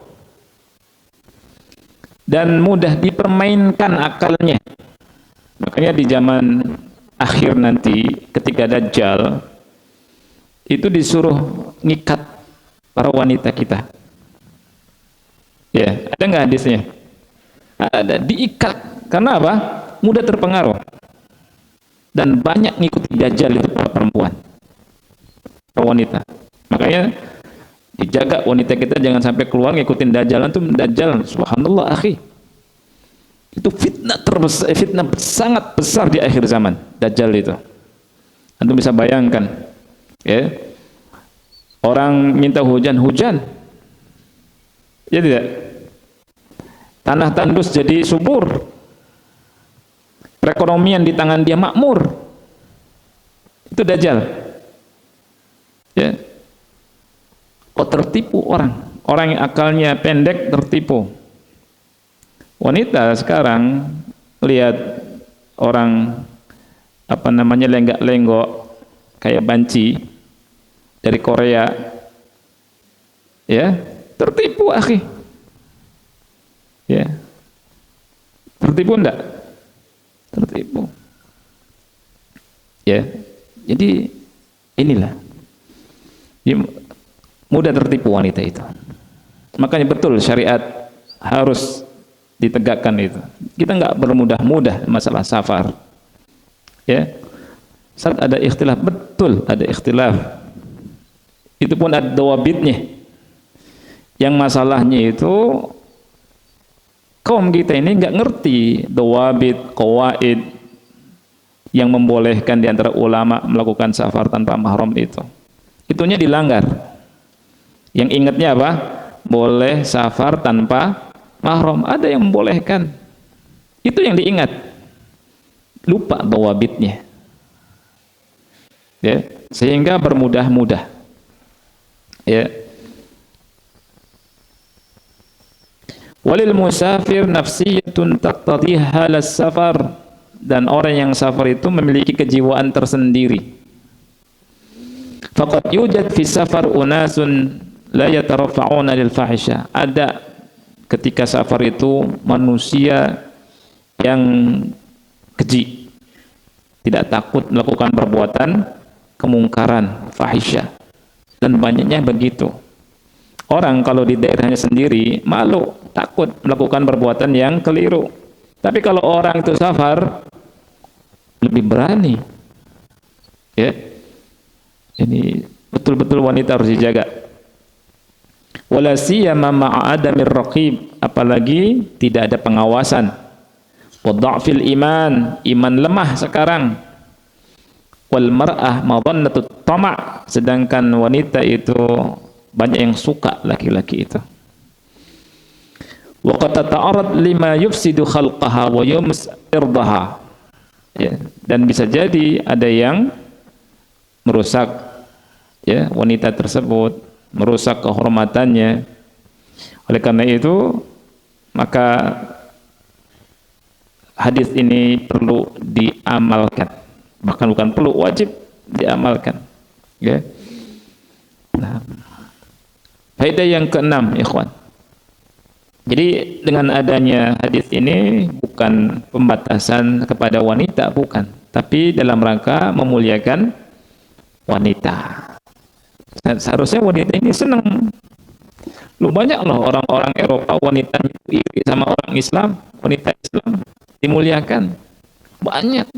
dan mudah dipermainkan akalnya. Makanya di zaman akhir nanti ketika Dajjal itu disuruh ngikat para wanita kita. Ya, ada nggak hadisnya? Ada diikat. Karena apa? Mudah terpengaruh. Dan banyak ngikuti dajjal itu para perempuan, para wanita. Makanya dijaga wanita kita jangan sampai keluar ngikutin dajjalan tuh. Dajjal, subhanallah akhi, itu fitnah terbesar, fitnah sangat besar di akhir zaman. Dajjal itu, antum bisa bayangkan, ya, orang minta hujan, ya tidak, tanah tandus jadi subur, perekonomian di tangan dia makmur. Itu dajjal, ya. Oh, tertipu orang yang akalnya pendek tertipu. Wanita sekarang lihat orang apa namanya lenggak-lenggok kayak banci dari Korea, ya, tertipu akhi, ya, tertipu enggak? Tertipu, ya. Jadi inilah, ya, mudah tertipu wanita itu. Makanya betul syariat harus ditegakkan itu. Kita nggak bermudah-mudah masalah safar, ya. Saat ada ikhtilaf, betul ada ikhtilaf, itu pun ada dawabitnya. Yang masalahnya itu kaum kita ini nggak ngerti dawabit, qawaid yang membolehkan di antara ulama melakukan safar tanpa mahram itu. Itunya dilanggar. Yang ingatnya apa? Boleh safar tanpa mahram. Ada yang membolehkan. Itu yang diingat. Lupa dawabitnya. Ya, sehingga bermudah-mudah. Ya. Walil musafir nafsiyatun taqtadi halas safar, dan orang yang safar itu memiliki kejiwaan tersendiri. Faqad yujad fi safar unasun la yatarafa'una lil fahisha. Ada ketika safar itu manusia yang keji, tidak takut melakukan perbuatan kemungkaran, fahisha, dan banyaknya begitu. Orang kalau di daerahnya sendiri malu, takut melakukan perbuatan yang keliru. Tapi kalau orang itu safar lebih berani. Ya. Ini betul-betul wanita harus dijaga. Wala siyama ma'a adamir raqib, apalagi tidak ada pengawasan. Wa dha'fil iman, iman lemah sekarang. Wal mar'ah madhannatut tama', sedangkan wanita itu banyak yang suka laki-laki itu. Wa qad tata'arrad lima yufsidu khalqaha wa yums irdaha. Ya, dan bisa jadi ada yang merusak, ya, wanita tersebut, merusak kehormatannya. Oleh karena itu, maka hadis ini perlu diamalkan. Bahkan bukan perlu, wajib diamalkan. Ya. Nah, faedah yang keenam, ikhwan. Jadi dengan adanya hadis ini bukan pembatasan kepada wanita, bukan, tapi dalam rangka memuliakan wanita. Seharusnya wanita ini senang. Lu banyak loh orang-orang Eropa wanita iri sama orang Islam, wanita Islam dimuliakan. Banyak.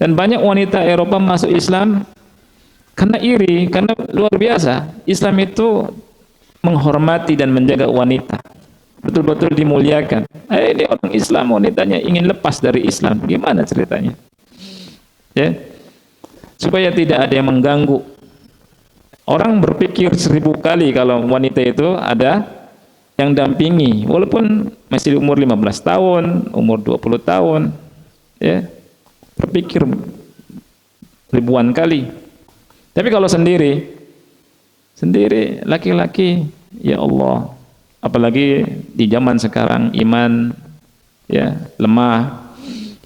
Dan banyak wanita Eropa masuk Islam karena iri, karena luar biasa. Islam itu menghormati dan menjaga wanita. Betul-betul dimuliakan. Ini orang Islam, wanitanya ingin lepas dari Islam. Gimana ceritanya? Ya. Supaya tidak ada yang mengganggu. Orang berpikir 1000 kali kalau wanita itu ada yang dampingi, walaupun masih umur 15 tahun, umur 20 tahun, ya, berpikir ribuan kali. Tapi kalau sendiri laki-laki, ya Allah, apalagi di zaman sekarang iman, ya, lemah,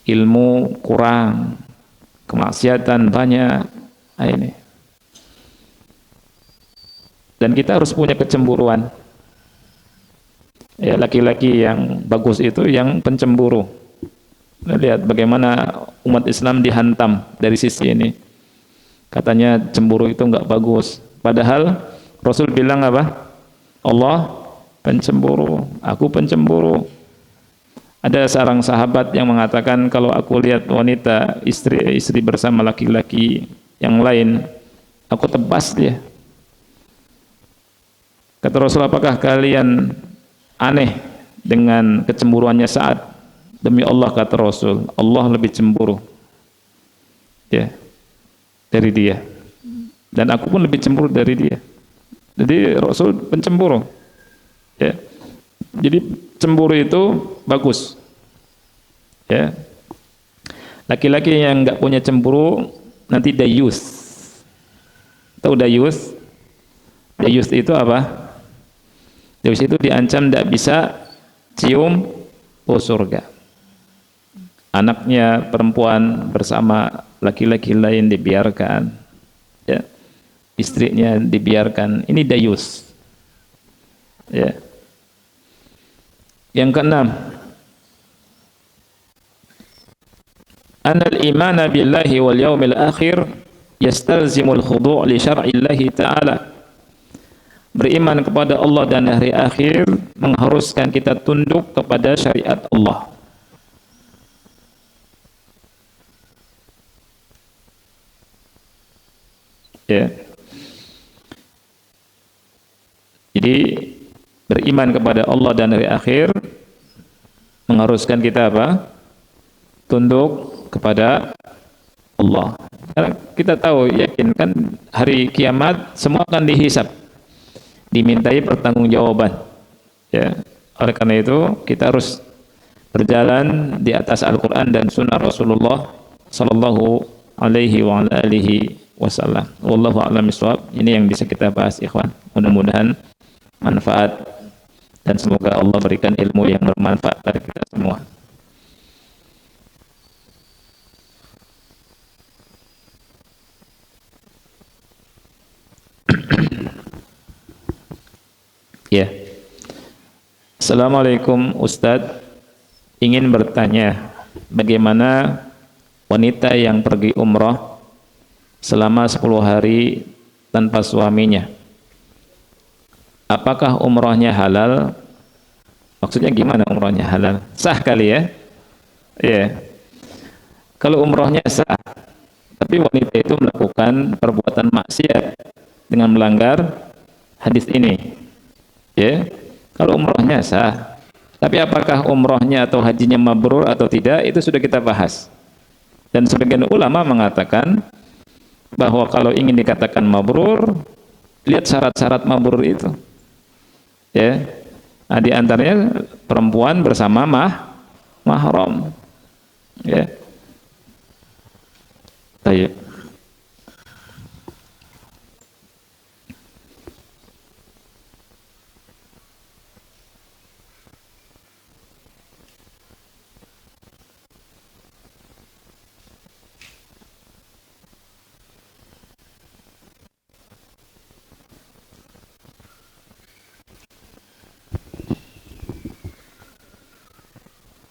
ilmu kurang, kemaksiatan banyak, ini. Dan kita harus punya kecemburuan. Ya, laki-laki yang bagus itu yang pencemburu. Lihat bagaimana umat Islam dihantam dari sisi ini. Katanya cemburu itu enggak bagus. Padahal Rasul bilang apa? Allah pencemburu, aku pencemburu. Ada seorang sahabat yang mengatakan, kalau aku lihat wanita istri bersama laki-laki yang lain, aku tebas dia. Kata Rasul, apakah kalian aneh dengan kecemburuannya Sa'ad? Demi Allah, kata Rasul, Allah lebih cemburu ya dari dia, dan aku pun lebih cemburu dari dia. Jadi Rasul pencemburu ya. Jadi cemburu itu bagus ya. Laki-laki yang nggak punya cemburu nanti dayus. Tahu dayus? Dayus itu apa? Dayus itu diancam tidak bisa cium surga. Anaknya perempuan bersama laki-laki lain dibiarkan ya. Istrinya dibiarkan. Ini dayus ya. Yang keenam, anal imana billahi wal yaumil akhir yastalzimul khudu' li syar'illahi ta'ala. Beriman kepada Allah dan hari akhir mengharuskan kita tunduk kepada syariat Allah. Ya. Jadi beriman kepada Allah dan hari akhir mengharuskan kita apa? Tunduk kepada Allah. Karena kita tahu, yakin kan, hari kiamat semua akan dihisab, dimintai pertanggungjawaban. Ya. Oleh karena itu kita harus berjalan di atas Al-Quran dan Sunnah Rasulullah Sallallahu Alaihi Wasallam. Wallahu a'lam bishawab. Ini yang bisa kita bahas, ikhwan. Mudah-mudahan manfaat dan semoga Allah berikan ilmu yang bermanfaat pada kita semua. Ya. Assalamualaikum Ustadz, ingin bertanya, bagaimana wanita yang pergi umrah selama 10 hari tanpa suaminya? Apakah umrahnya halal? Maksudnya gimana umrahnya halal? Sah kali ya? Ya. Kalau umrahnya sah, tapi wanita itu melakukan perbuatan maksiat dengan melanggar hadis ini. Ya. Kalau umrahnya sah, tapi apakah umrahnya atau hajinya mabrur atau tidak, itu sudah kita bahas. Dan sebagian ulama mengatakan bahwa kalau ingin dikatakan mabrur, lihat syarat-syarat mabrur itu. Ya, nah, di antaranya perempuan bersama mahram. Ya, baik.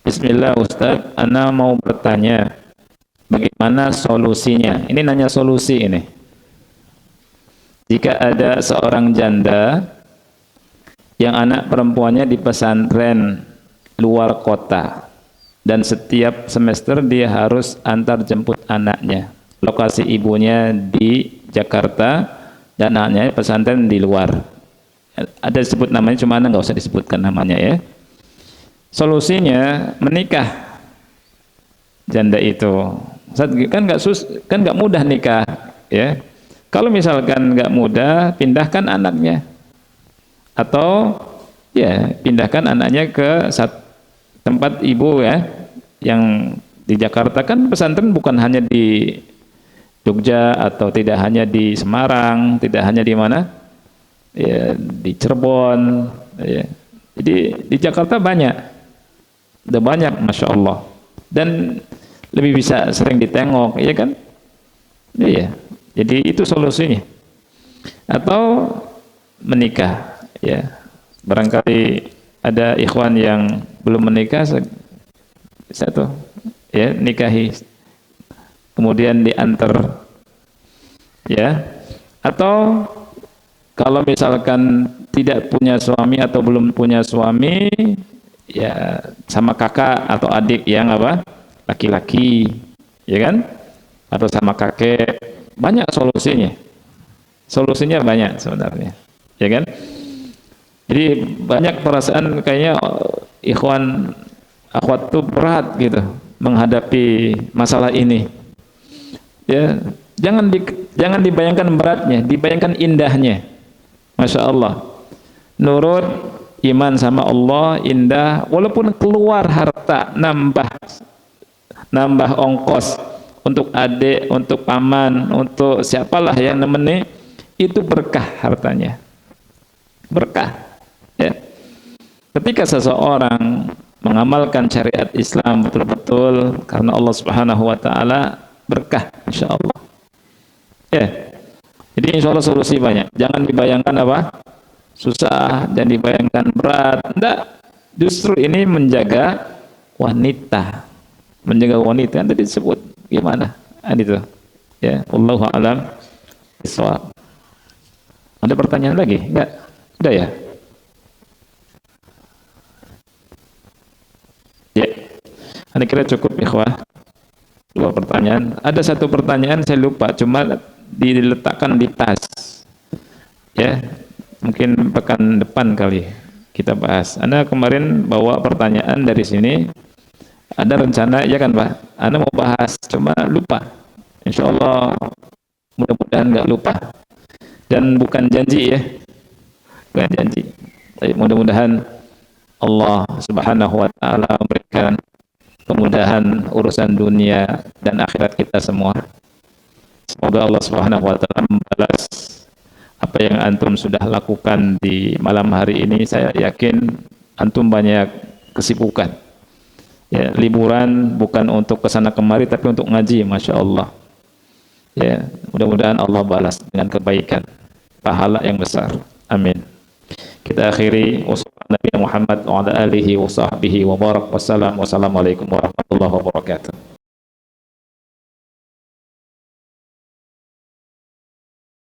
Bismillah Ustadz, ana mau bertanya, bagaimana solusinya? Ini nanya solusi ini. Jika ada seorang janda yang anak perempuannya di pesantren luar kota dan setiap semester dia harus antar jemput anaknya. Lokasi ibunya di Jakarta dan anaknya pesantren di luar. Ada disebut namanya, cuma anda nggak usah disebutkan namanya ya. Solusinya menikah janda itu. Kan nggak mudah nikah ya. Kalau misalkan nggak mudah, pindahkan anaknya atau ya pindahkan anaknya ke tempat ibu ya, yang di Jakarta. Kan pesantren bukan hanya di Jogja atau tidak hanya di Semarang, tidak hanya di mana ya, di Cirebon ya. Jadi di Jakarta banyak. Udah banyak, Masya Allah, dan lebih bisa sering ditengok, ya kan? Iya, jadi itu solusinya. Atau menikah, ya. Barangkali ada ikhwan yang belum menikah, bisa tuh, ya, nikahi, kemudian diantar, ya. Atau kalau misalkan tidak punya suami atau belum punya suami, ya sama kakak atau adik yang apa? Laki-laki, ya kan? Atau sama kakek, banyak solusinya. Solusinya banyak sebenarnya, ya kan? Jadi banyak perasaan kayaknya ikhwan akhwat tuh berat gitu menghadapi masalah ini. Ya, jangan dibayangkan beratnya, dibayangkan indahnya. Masya Allah. Nurut, iman sama Allah indah, walaupun keluar harta, nambah ongkos untuk adik, untuk paman, untuk siapalah yang nemenin, itu berkah hartanya. Berkah. Ya. Ketika seseorang mengamalkan syariat Islam betul-betul karena Allah Subhanahu wa taala, berkah insyaallah. Ya. Jadi insyaallah solusi banyak. Jangan dibayangkan apa? Susah dan dibayangkan berat. Enggak. Justru ini menjaga wanita. Menjaga wanita yang tadi disebut gimana? Itu. Ya, wallahu a'lam bishawab. Ada pertanyaan lagi? Enggak? Udah ya? Ya. Ini kira cukup ikhwah. 2 pertanyaan. Ada 1 pertanyaan saya lupa, cuma diletakkan di tas. Ya. Mungkin pekan depan kali kita bahas. Anda kemarin bawa pertanyaan dari sini. Ada rencana ya kan Pak? Anda mau bahas, cuma lupa. Insya Allah mudah-mudahan nggak lupa. Dan bukan janji ya. Bukan janji. Tapi mudah-mudahan Allah Subhanahu wa taala memberikan kemudahan urusan dunia dan akhirat kita semua. Semoga Allah Subhanahu wa taala membalas apa yang antum sudah lakukan di malam hari ini. Saya yakin antum banyak kesibukan. Ya, liburan bukan untuk kesana kemari tapi untuk ngaji, masya Allah. Ya, mudah-mudahan Allah balas dengan kebaikan, pahala yang besar. Amin. Kita akhiri wassallallahu Nabi Muhammad wa ala alihi wa sahbihi wa barak wassalam. Wassalamualaikum warahmatullahi wabarakatuh.